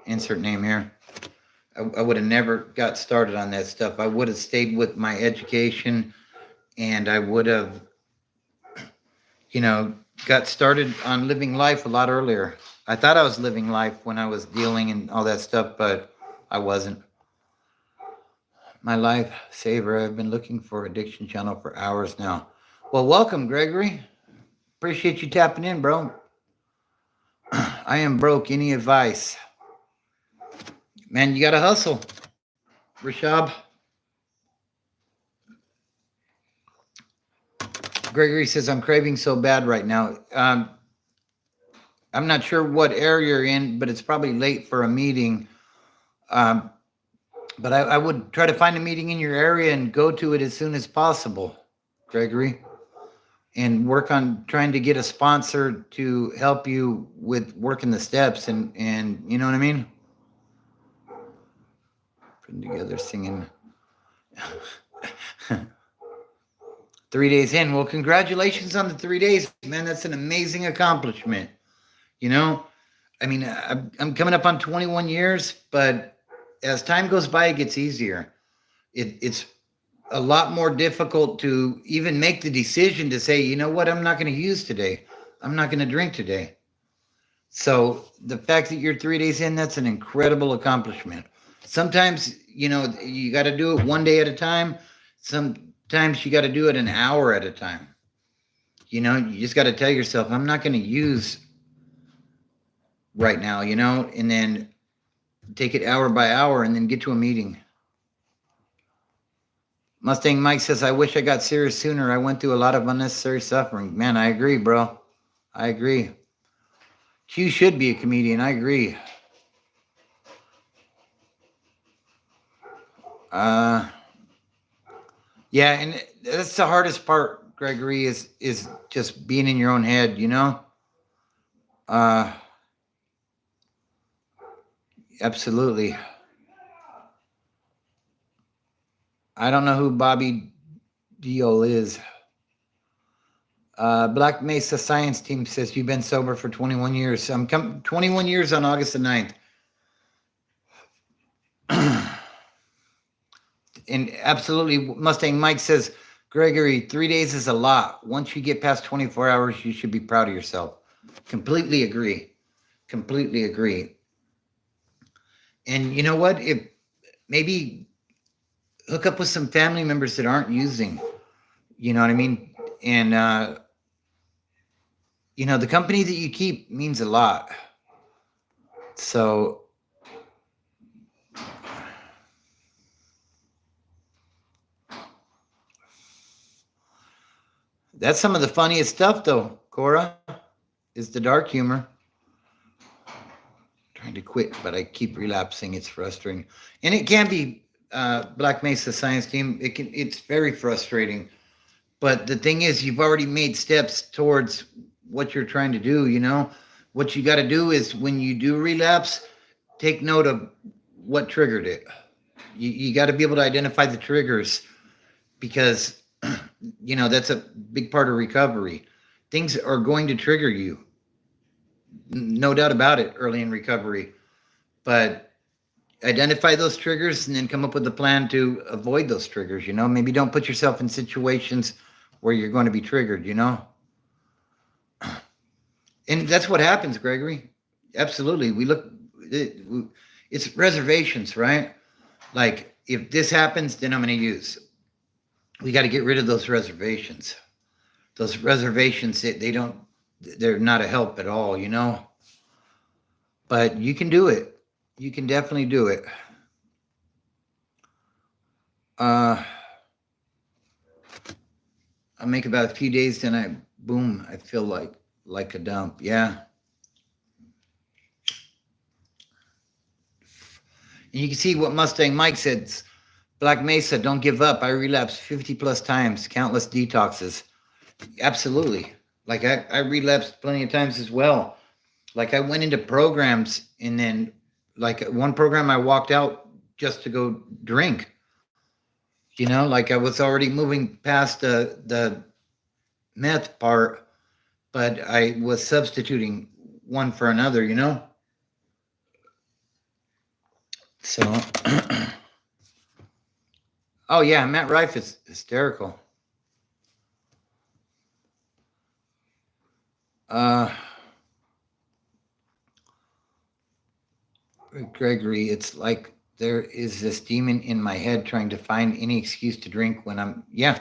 Insert name here. I would have never got started on that stuff. I would have stayed with my education, and I would have, got started on living life a lot earlier. I thought I was living life when I was dealing and all that stuff, but I wasn't. My life saver. I've been looking for addiction channel for hours now. Well, welcome, Gregory. Appreciate you tapping in, bro. I am broke. Any advice? Man, you got to hustle. Rashab. Gregory says, I'm craving so bad right now. I'm not sure what area you're in, but it's probably late for a meeting. But I would try to find a meeting in your area and go to it as soon as possible, Gregory. And work on trying to get a sponsor to help you with working the steps and you know what I mean? Putting together singing. 3 days in. Well, congratulations on the 3 days, man. That's an amazing accomplishment. I mean, I'm coming up on 21 years, but as time goes by, it gets easier. It's a lot more difficult to even make the decision to say, you know what, I'm not going to use today. I'm not going to drink today. So the fact that you're 3 days in, that's an incredible accomplishment. Sometimes, you got to do it one day at a time. Sometimes you got to do it an hour at a time. You just got to tell yourself, I'm not going to use right now, and then take it hour by hour and then get to a meeting. Mustang Mike says, I wish I got serious sooner. I went through a lot of unnecessary suffering. Man, I agree, bro. I agree. Q should be a comedian. I agree. Yeah, and that's the hardest part, Gregory, is just being in your own head, Absolutely. I don't know who Bobby Deal is. Black Mesa Science Team says you've been sober for 21 years. I'm 21 years on August the 9th. And absolutely, Mustang Mike says, Gregory, 3 days is a lot. Once you get past 24 hours, you should be proud of yourself. Completely agree. Completely agree. And you know what? If maybe hook up with some family members that aren't using, you know what I mean? And, the company that you keep means a lot. So, that's some of the funniest stuff, though, Cora, is the dark humor. Trying to quit, but I keep relapsing. It's frustrating. And it can be, Black Mesa Science Team. It's very frustrating. But the thing is, you've already made steps towards what you're trying to do, What you got to do is when you do relapse, take note of what triggered it. You got to be able to identify the triggers because, that's a big part of recovery. Things are going to trigger you. No doubt about it early in recovery. But identify those triggers and then come up with a plan to avoid those triggers, Maybe don't put yourself in situations where you're going to be triggered, And that's what happens, Gregory. Absolutely. It's reservations, right? Like, if this happens, then I'm going to use. We got to get rid of those reservations. Those reservations, they're not a help at all, But you can do it. You can definitely do it. I make about a few days, then I feel like a dump. Yeah. And you can see what Mustang Mike said. Black Mesa, don't give up. I relapsed 50 plus times, countless detoxes. Absolutely. Like I relapsed plenty of times as well. Like I went into programs and then like one program I walked out just to go drink. Like I was already moving past the meth part, but I was substituting one for another, So, oh yeah, Matt Rife is hysterical. Gregory, it's like there is this demon in my head trying to find any excuse to drink when yeah.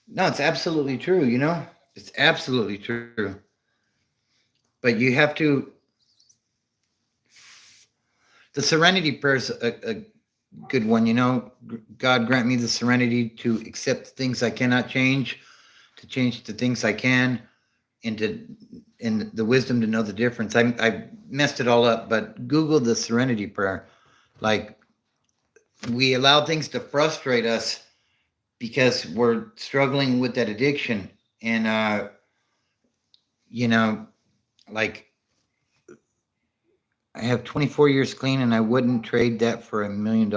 No, it's absolutely true, It's absolutely true. But you have to, the serenity prayer is a good one, God grant me the serenity to accept the things I cannot change, to change the things I can, and the wisdom to know the difference. I messed it all up, but Google the serenity prayer. Like, we allow things to frustrate us because we're struggling with that addiction. And, like, I have 24 years clean and I wouldn't trade that for $1 million.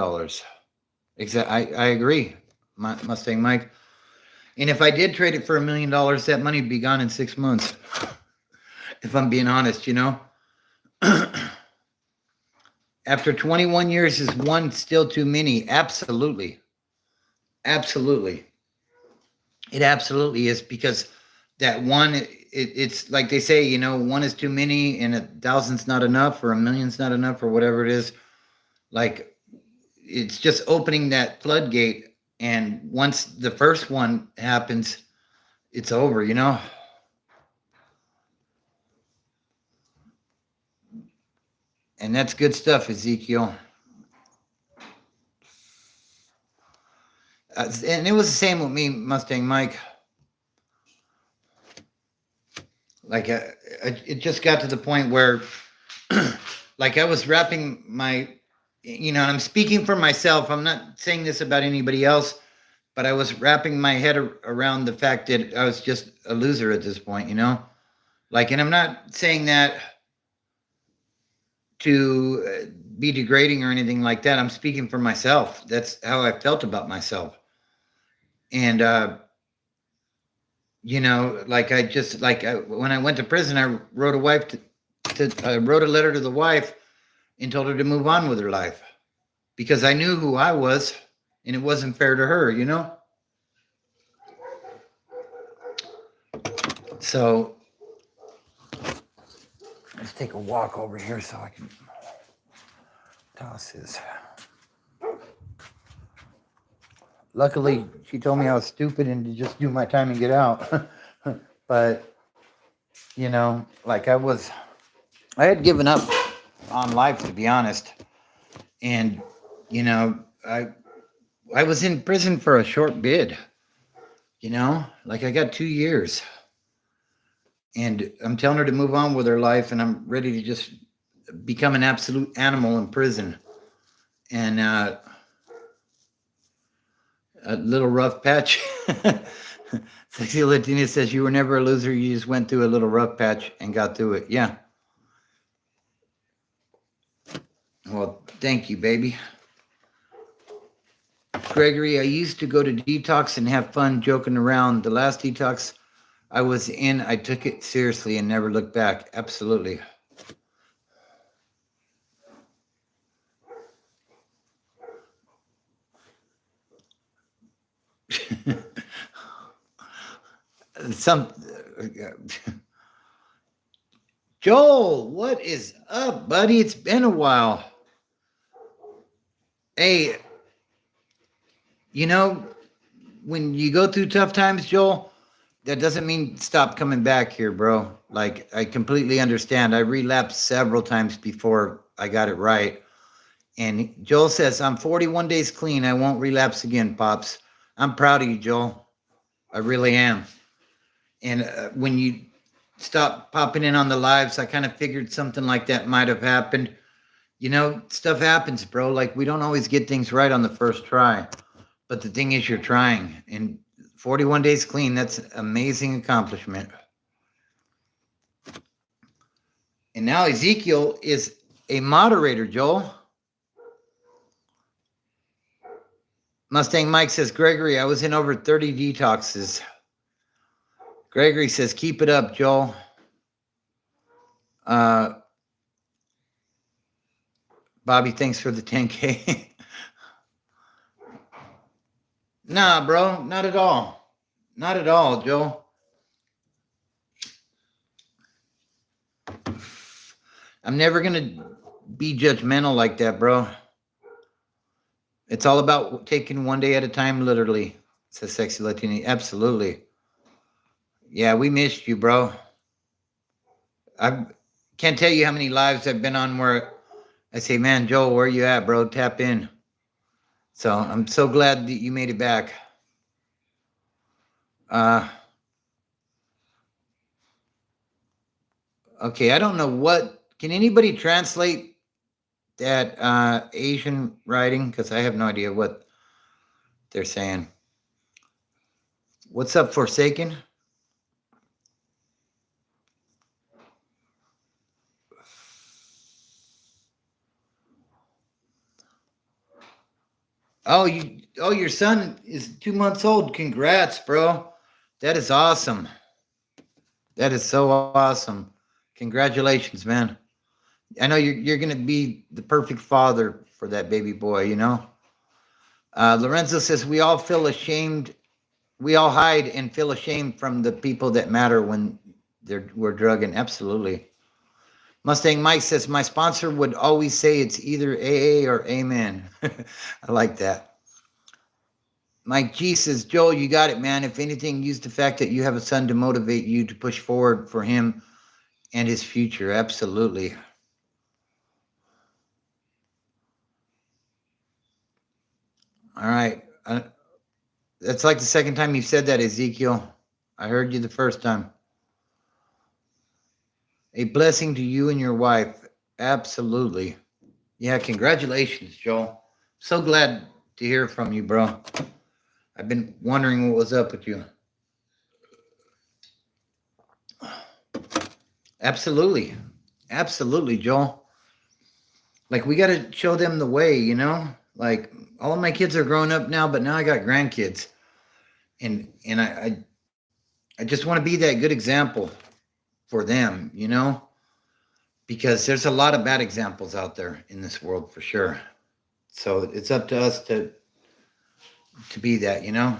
I agree, Mustang Mike. And if I did trade it for $1 million, that money would be gone in 6 months. If I'm being honest, After 21 years, is one still too many? Absolutely. Absolutely. It absolutely is, because that one, it's like they say, one is too many and 1,000's not enough, or 1,000,000's not enough, or whatever it is. Like, it's just opening that floodgate. And once the first one happens, it's over, And that's good stuff, Ezekiel. And it was the same with me, Mustang Mike. Like, it just got to the point where, like, I was wrapping my, I'm speaking for myself. I'm not saying this about anybody else, but I was wrapping my head around the fact that I was just a loser at this point, Like, and I'm not saying that to be degrading or anything like that. I'm speaking for myself. That's how I felt about myself. And like when I went to prison, I wrote I wrote a letter to the wife and told her to move on with her life because I knew who I was, and it wasn't fair to her. So let's take a walk over here so I can toss this. Luckily, she told me I was stupid and to just do my time and get out. But, like I had given up on life, to be honest. And, I was in prison for a short bid, like I got 2 years. And I'm telling her to move on with her life, and I'm ready to just become an absolute animal in prison. And a little rough patch. Sexy Latina says you were never a loser. You just went through a little rough patch and got through it. Yeah. Well, thank you, baby. Gregory, I used to go to detox and have fun joking around. The last detox I was in, I took it seriously and never looked back. Absolutely. Joel, what is up, buddy? It's been a while. Hey, when you go through tough times, Joel, that doesn't mean stop coming back here, bro. Like, I completely understand. I relapsed several times before I got it right. And Joel says, I'm 41 days clean. I won't relapse again, Pops. I'm proud of you, Joel. I really am. And when you stop popping in on the lives, I kind of figured something like that might have happened. Stuff happens, bro. Like, we don't always get things right on the first try. But the thing is, you're trying. And 41 days clean, that's an amazing accomplishment. And now Ezekiel is a moderator, Joel. Mustang Mike says, Gregory, I was in over 30 detoxes. Gregory says, keep it up, Joel. Bobby, thanks for the 10K. Nah, bro, not at all. Not at all, Joel. I'm never going to be judgmental like that, bro. It's all about taking one day at a time, literally, says Sexy Latina. Absolutely. Yeah, we missed you, bro. I can't tell you how many lives I've been on where I say, man, Joel, where you at, bro? Tap in. So I'm so glad that you made it back. Okay, I don't know what. Can anybody translate that Asian writing? Because I have no idea what they're saying. What's up, Forsaken? Oh, your son is 2 months old. Congrats, bro. That is awesome. That is so awesome. Congratulations, man. I know you're going to be the perfect father for that baby boy, Lorenzo says, we all feel ashamed. We all hide and feel ashamed from the people that matter when we're drugging. Absolutely. Mustang Mike says, my sponsor would always say it's either AA or amen. I like that. Mike G says, Joel, you got it, man. If anything, use the fact that you have a son to motivate you to push forward for him and his future. Absolutely. All right. That's like the second time you said that, Ezekiel. I heard you the first time. A blessing to you and your wife. Absolutely. Yeah, congratulations, Joel. So glad to hear from you, bro. I've been wondering what was up with you. Absolutely. Absolutely, Joel. Like, we got to show them the way, you know? Like, all of my kids are grown up now, but now I got grandkids. And I just want to be that good example for them, you know? Because there's a lot of bad examples out there in this world for sure. So it's up to us to be that, you know?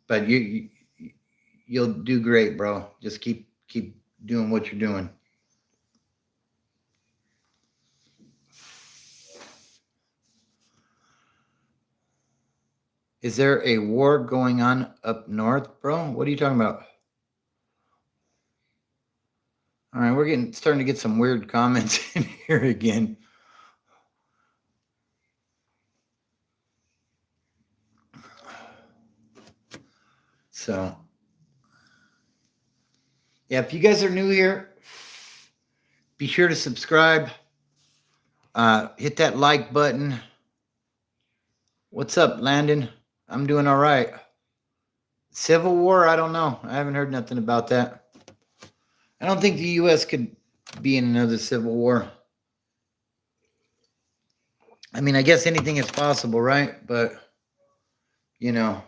But you'll do great, bro. Just keep doing what you're doing. Is there a war going on up north, bro? What are you talking about? All right, we're starting to get some weird comments in here again. So, yeah, if you guys are new here, be sure to subscribe. Hit that like button. What's up, Landon? I'm doing all right. Civil War? I don't know. I haven't heard nothing about that. I don't think the U.S. could be in another civil war. I mean, I guess anything is possible, right? But, you know,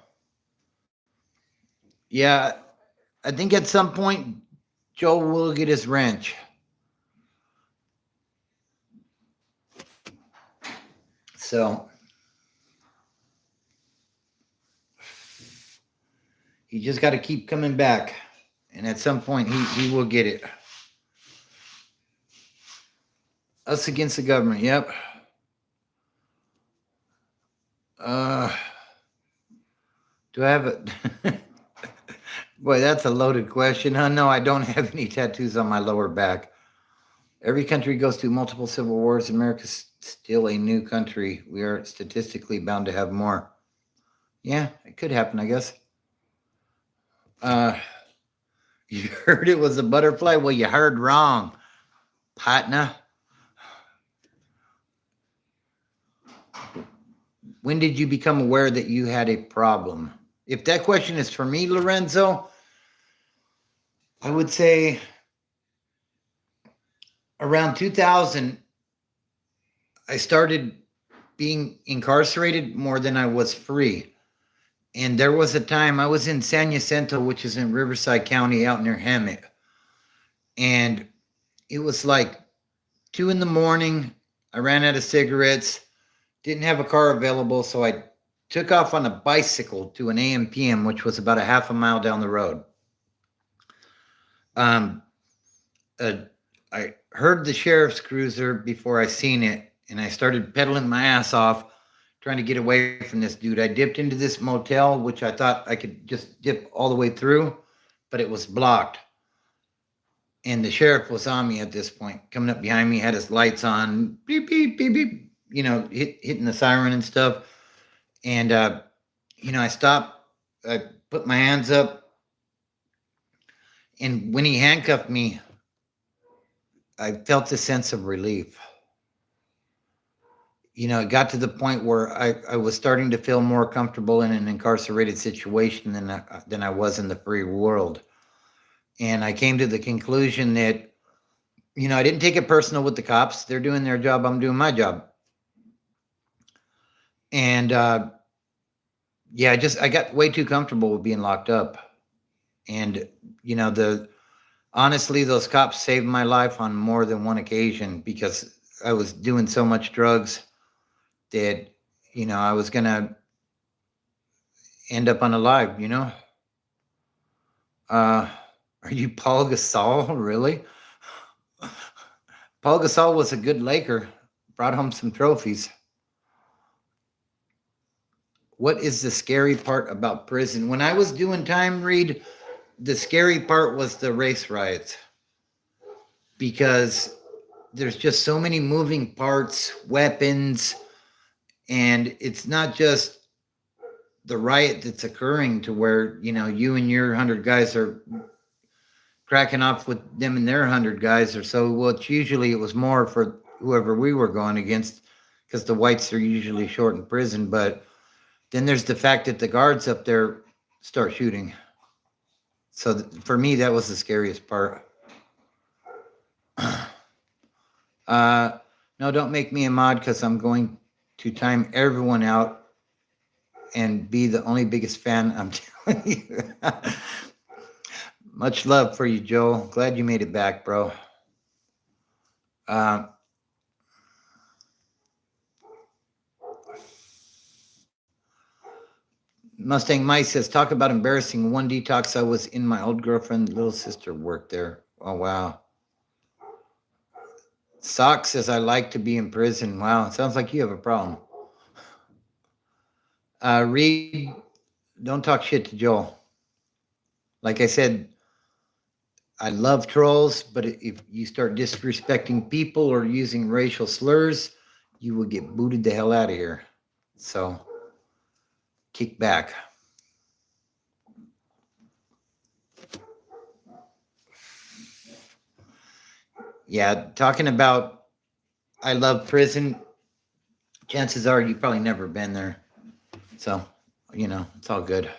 yeah, I think at some point Joe will get his ranch. So he just got to keep coming back. And at some point he will get it. Us against the government, yep. Do I have a boy, that's a loaded question. Huh? No, I don't have any tattoos on my lower back. Every country goes through multiple civil wars. America's still a new country. We are statistically bound to have more. Yeah, it could happen, I guess. You heard it was a butterfly? Well, you heard wrong, partner. When did you become aware that you had a problem? If that question is for me, Lorenzo, I would say around 2000, I started being incarcerated more than I was free. And there was a time I was in San Jacinto, which is in Riverside County out near Hemet. And it was like 2 in the morning. I ran out of cigarettes, didn't have a car available. So I took off on a bicycle to an AM/PM, which was about a half a mile down the road. I heard the sheriff's cruiser before I seen it, and I started pedaling my ass off, trying to get away from this dude. I dipped into this motel, which I thought I could just dip all the way through, but it was blocked. And the sheriff was on me at this point, coming up behind me, had his lights on, beep, beep, beep, beep, you know, hitting the siren and stuff. And, you know, I stopped, I put my hands up, and when he handcuffed me, I felt a sense of relief. You know, it got to the point where I was starting to feel more comfortable in an incarcerated situation than I was in the free world. And I came to the conclusion that, you know, I didn't take it personal with the cops. They're doing their job. I'm doing my job. And yeah, I got way too comfortable with being locked up. And, you know, honestly, those cops saved my life on more than one occasion because I was doing so much drugs that, you know, I was going to end up unalive, you know? Are you Paul Gasol? Really? Paul Gasol was a good Laker, brought home some trophies. What is the scary part about prison? When I was doing time, Reed, the scary part was the race riots because there's just so many moving parts, weapons, and it's not just the riot that's occurring to where, you know, you and your 100 guys are cracking off with them and their 100 guys or so. Well, it was more for whoever we were going against because the whites are usually short in prison. But then there's the fact that the guards up there start shooting. So for me, that was the scariest part. No, don't make me a mod because I'm going to time everyone out and be the only biggest fan. I'm telling you. Much love for you, Joel. Glad you made it back, bro. Uh, Mustang Mice says, talk about embarrassing. One detox, I was in my old girlfriend, little sister worked there. Oh, wow. Sock says, I like to be in prison. Wow, sounds like you have a problem. Reed, don't talk shit to Joel. Like I said, I love trolls, but if you start disrespecting people or using racial slurs, you will get booted the hell out of here. So, kick back. Yeah, talking about I love prison, chances are you've probably never been there. So, it's all good.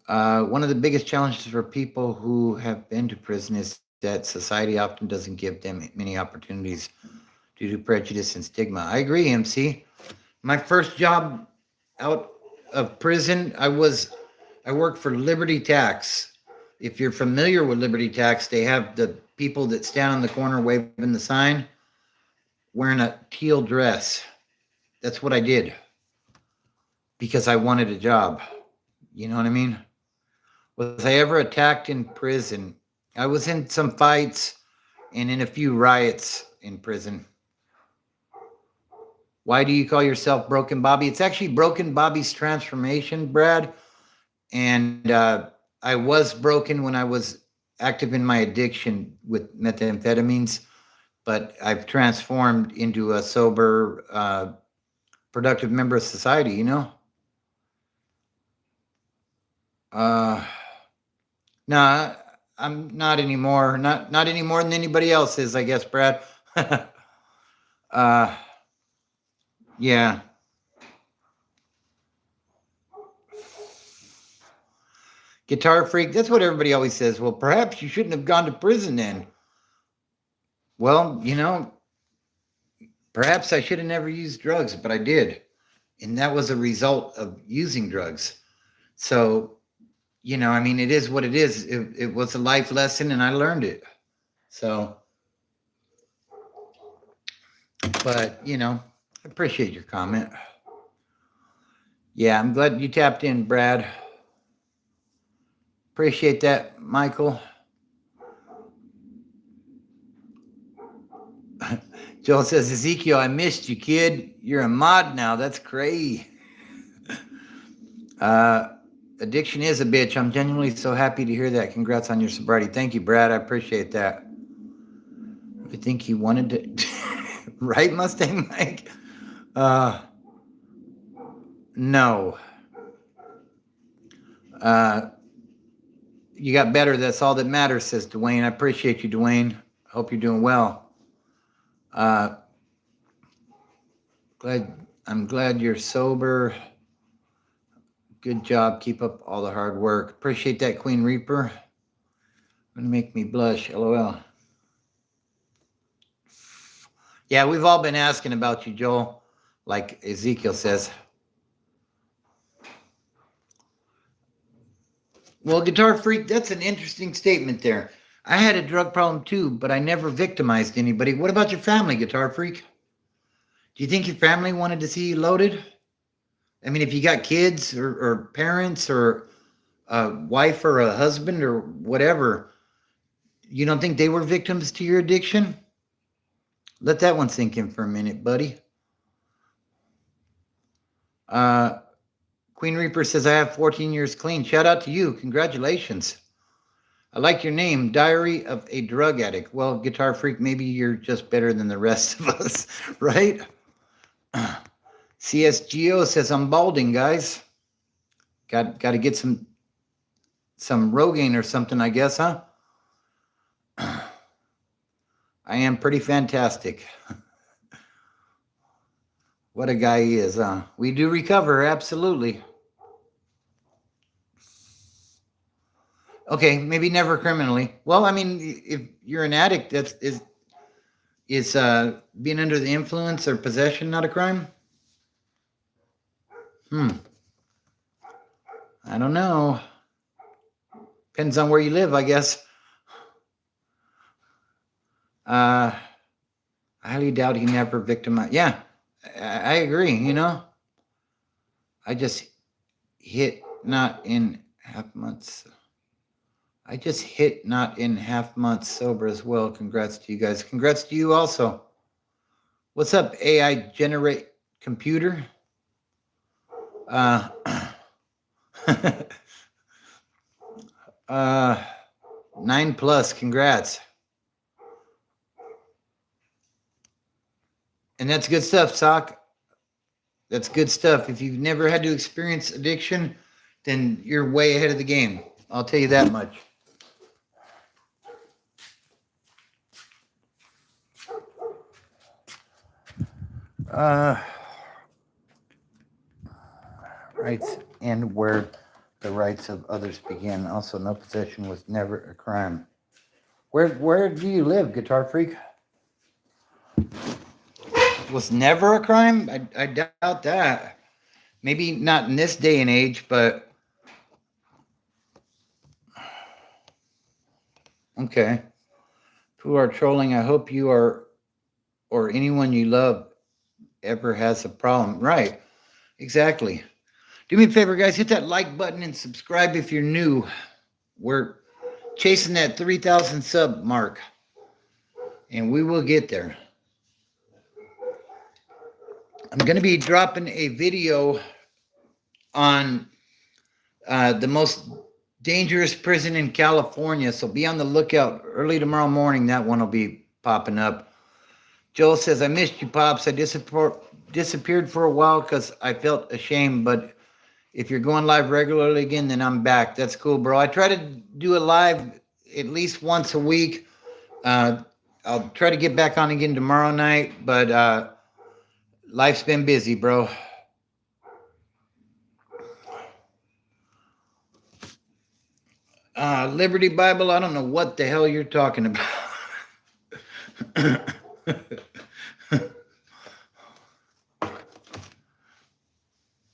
One of the biggest challenges for people who have been to prison is that society often doesn't give them many opportunities due to prejudice and stigma. I agree, MC. My first job out of prison, I worked for Liberty Tax. If you're familiar with Liberty Tax, they have the people that stand on the corner waving the sign wearing a teal dress. That's what I did because I wanted a job. You know what I mean? Was I ever attacked in prison? I was in some fights and in a few riots in prison. Why do you call yourself Broken Bobby? It's actually Broken Bobby's transformation, Brad. And I was broken when I was active in my addiction with methamphetamines, but I've transformed into a sober, productive member of society, No, I'm not anymore. Not any more than anybody else is, I guess, Brad. uh, yeah. Guitar freak. That's what everybody always says. Well, perhaps you shouldn't have gone to prison then. Well, perhaps I should have never used drugs, but I did. And that was a result of using drugs. So, it is what it is. It was a life lesson and I learned it. So, but, I appreciate your comment. Yeah, I'm glad you tapped in, Brad. Appreciate that, Michael. Joel says, Ezekiel, I missed you, kid. You're a mod now. That's crazy. Addiction is a bitch. I'm genuinely so happy to hear that. Congrats on your sobriety. Thank you, Brad. I appreciate that. I think he wanted to. Right, Mustang Mike? No. You got better. That's all that matters, says Dwayne. I appreciate you, Dwayne. Hope you're doing well. I'm glad you're sober. Good job. Keep up all the hard work. Appreciate that, Queen Reaper. Gonna make me blush. LOL. Yeah, we've all been asking about you, Joel. Like Ezekiel says. Well, Guitar Freak, that's an interesting statement there. I had a drug problem too, but I never victimized anybody. What about your family, Guitar Freak? Do you think your family wanted to see you loaded? I mean, if you got kids or parents or a wife or a husband or whatever, you don't think they were victims to your addiction? Let that one sink in for a minute, buddy. Queen Reaper says, I have 14 years clean. Shout out to you. Congratulations. I like your name, Diary of a Drug Addict. Well, Guitar Freak, maybe you're just better than the rest of us, right? CSGO says, I'm balding, guys. Got to get some Rogaine or something, I guess, huh? I am pretty fantastic. What a guy he is, huh? We do recover, absolutely. Okay, maybe never criminally. Well, I mean, if you're an addict, Is being under the influence or possession not a crime? I don't know. Depends on where you live, I guess. I highly doubt he never victimized. Yeah, I agree, you know. I just hit not in half months. I just hit not in half months sober as well. Congrats to you guys. Congrats to you also. What's up, AI generate computer? Uh, 9+, congrats. And that's good stuff, Sock. That's good stuff. If you've never had to experience addiction, then you're way ahead of the game. I'll tell you that much. Rights end where the rights of others begin. Also, no possession was never a crime. Where do you live, Guitar Freak? Was never a crime? I doubt that. Maybe not in this day and age, but okay. Who are trolling? I hope you are, or anyone you love ever has a problem. Right. Exactly. Do me a favor, guys. Hit that like button and subscribe if you're new. We're chasing that 3,000 sub mark, and we will get there. I'm going to be dropping a video on the most dangerous prison in California, so be on the lookout. Early tomorrow morning, that one will be popping up. Joel says, I missed you, Pops. I disappeared for a while because I felt ashamed, but if you're going live regularly again, then I'm back. That's cool, bro. I try to do a live at least once a week. I'll try to get back on again tomorrow night, but life's been busy, bro. Liberty Bible, I don't know what the hell you're talking about.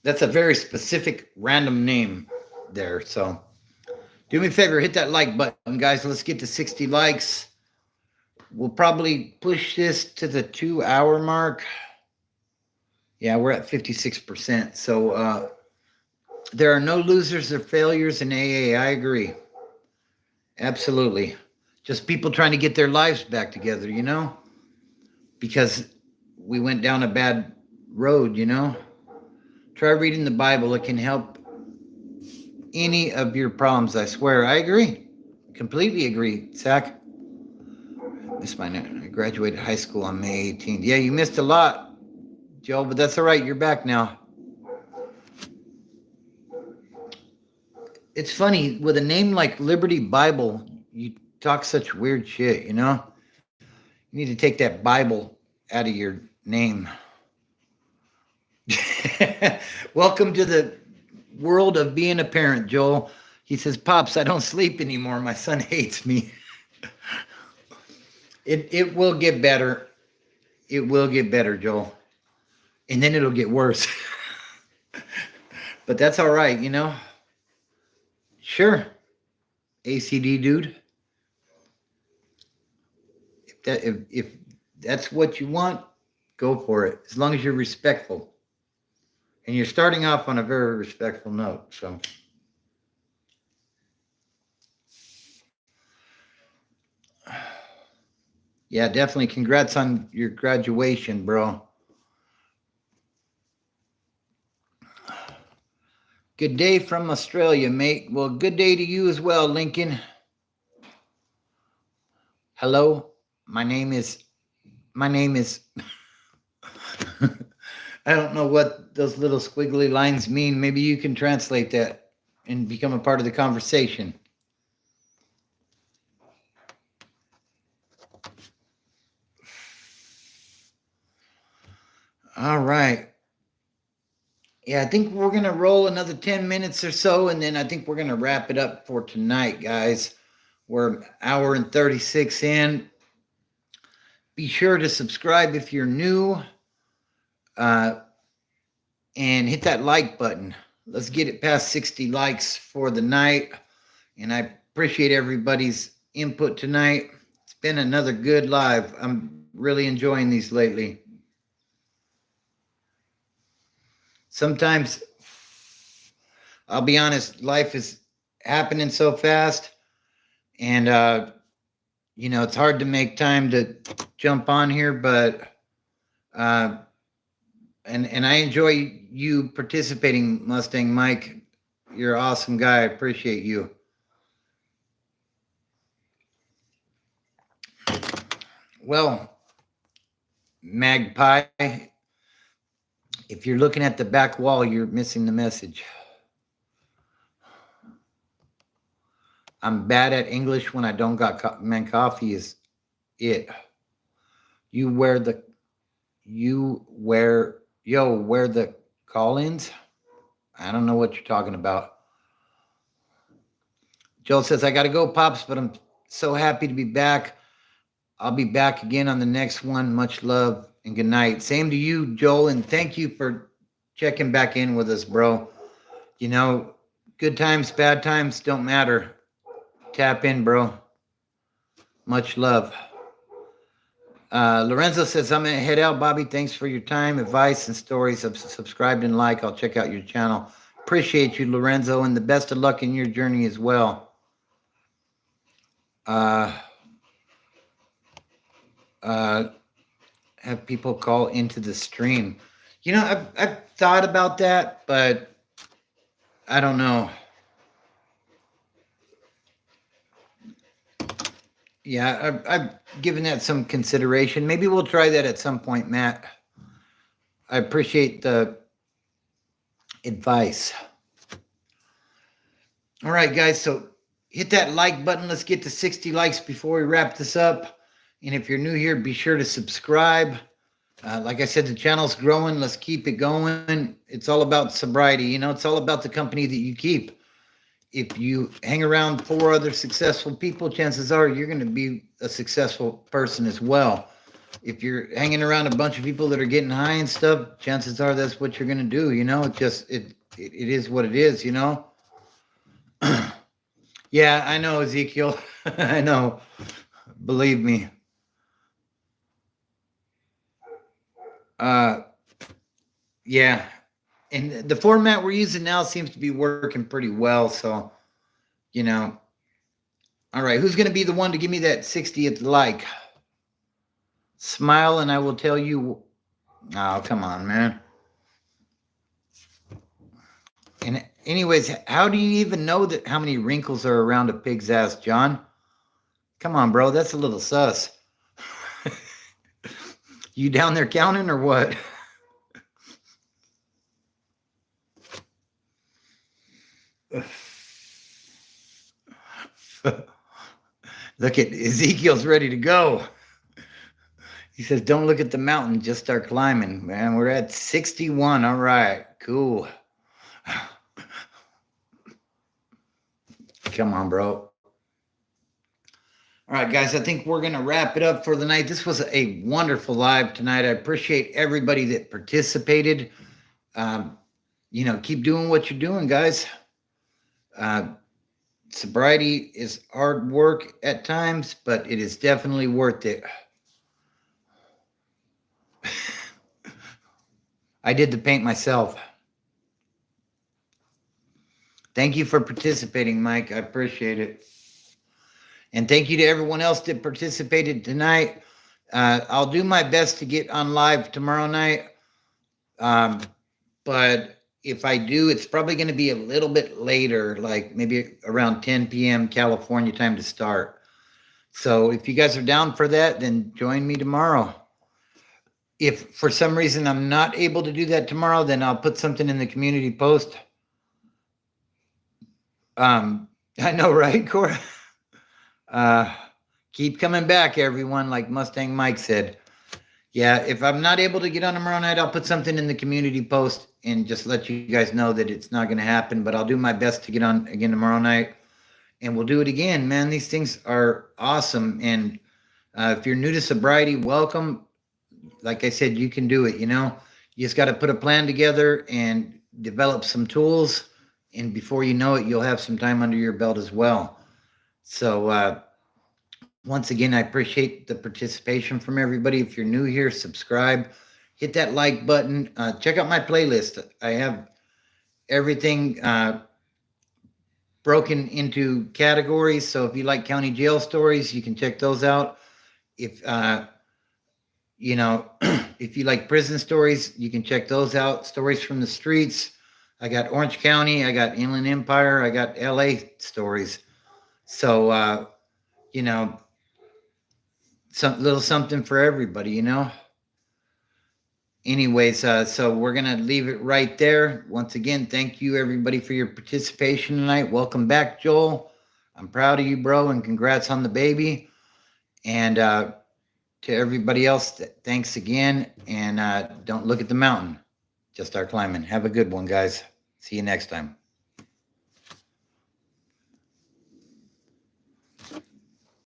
That's a very specific random name there. So do me a favor, hit that like button, guys. Let's get to 60 likes. We'll probably push this to the 2-hour mark. Yeah, we're at 56%. So there are no losers or failures in AA. I agree. Absolutely. Just people trying to get their lives back together, you know? Because we went down a bad road, you know? Try reading the Bible. It can help any of your problems, I swear. I agree. Completely agree, Zach. I graduated high school on May 18th. Yeah, you missed a lot, Joe, but that's all right. You're back now. It's funny, with a name like Liberty Bible, you talk such weird shit, you know? You need to take that Bible out of your name. Welcome to the world of being a parent, Joel. He says, Pops, I don't sleep anymore. My son hates me. It will get better. It will get better, Joel. And then it'll get worse. But that's all right, you know? Sure. ACD dude. If that's what you want, go for it. As long as you're respectful. And you're starting off on a very respectful note, so. Yeah, definitely. Congrats on your graduation, bro. Good day from Australia, mate. Well, good day to you as well, Lincoln. Hello, my name is I don't know what those little squiggly lines mean. Maybe you can translate that and become a part of the conversation. All right. Yeah, I think we're going to roll another 10 minutes or so, and then I think we're going to wrap it up for tonight, guys. We're an hour and 36 in. Be sure to subscribe if you're new, and hit that like button. Let's get it past 60 likes for the night. And I appreciate everybody's input tonight. It's been another good live. I'm really enjoying these lately. Sometimes, I'll be honest, life is happening so fast, and it's hard to make time to jump on here, but and I enjoy you participating, Mustang Mike. You're an awesome guy. I appreciate you. Well, Magpie, if you're looking at the back wall, you're missing the message. I'm bad at English when I don't got man. Coffee is it. You wear the call-ins. I don't know what you're talking about. Joel says, I got to go, Pops, but I'm so happy to be back. I'll be back again on the next one. Much love and good night. Same to you, Joel, and thank you for checking back in with us, bro. Good times, bad times don't matter. Tap in, bro. Much love. Lorenzo says, I'm going to head out, Bobby. Thanks for your time, advice, and stories. Subscribed and like. I'll check out your channel. Appreciate you, Lorenzo, and the best of luck in your journey as well. Have people call into the stream. I've thought about that, but I don't know. Yeah, I've given that some consideration. Maybe we'll try that at some point, Matt. I appreciate the advice. All right, guys, so hit that like button. Let's get to 60 likes before we wrap this up. And if you're new here, be sure to subscribe. Like I said, the channel's growing. Let's keep it going. It's all about sobriety. It's all about the company that you keep. If you hang around 4 other successful people, chances are you're going to be a successful person as well. If you're hanging around a bunch of people that are getting high and stuff, chances are that's what you're going to do. It is what it is, Yeah, I know, Ezekiel. I know. Believe me. Yeah. And the format we're using now seems to be working pretty well. So, all right. Who's going to be the one to give me that 60th like? Smile and I will tell you. Oh, come on, man. And anyways, how do you even know how many wrinkles are around a pig's ass, John? Come on, bro. That's a little sus. You down there counting or what? Look at Ezekiel's ready to go. He says, don't look at the mountain, just start climbing. Man, we're at 61. All right, cool. Come on, bro. All right, guys, I think we're going to wrap it up for the night. This was a wonderful live tonight. I appreciate everybody that participated. Keep doing what you're doing, guys. Sobriety is hard work at times, but it is definitely worth it. I did the paint myself. Thank you for participating, Mike. I appreciate it. And thank you to everyone else that participated tonight. I'll do my best to get on live tomorrow night. But if I do, it's probably going to be a little bit later, like maybe around 10 p.m. California time to start. So if you guys are down for that, then join me tomorrow. If for some reason I'm not able to do that tomorrow, then I'll put something in the community post. I know, right, Cora? Keep coming back, everyone, like Mustang Mike said. Yeah, if I'm not able to get on tomorrow night, I'll put something in the community post and just let you guys know that it's not going to happen. But I'll do my best to get on again tomorrow night. And we'll do it again, man. These things are awesome. And If you're new to sobriety, welcome. Like I said, you can do it. You know, you just got to put a plan together and develop some tools. And before you know it, you'll have some time under your belt as well. So, once again, I appreciate the participation from everybody. If you're new here, subscribe, hit that like button. Check out my playlist. I have everything broken into categories. So if you like county jail stories, you can check those out. If you know, if you like prison stories, you can check those out. Stories from the streets. I got Orange County. I got Inland Empire. I got LA stories. So you know, some little something for everybody. You know. Anyways, so we're gonna leave it right there. Once again, thank you everybody for your participation tonight. Welcome back, Joel. I'm proud of you, bro, and congrats on the baby. And to everybody else, thanks again. And don't look at the mountain, just start climbing. Have a good one, guys. See you next time.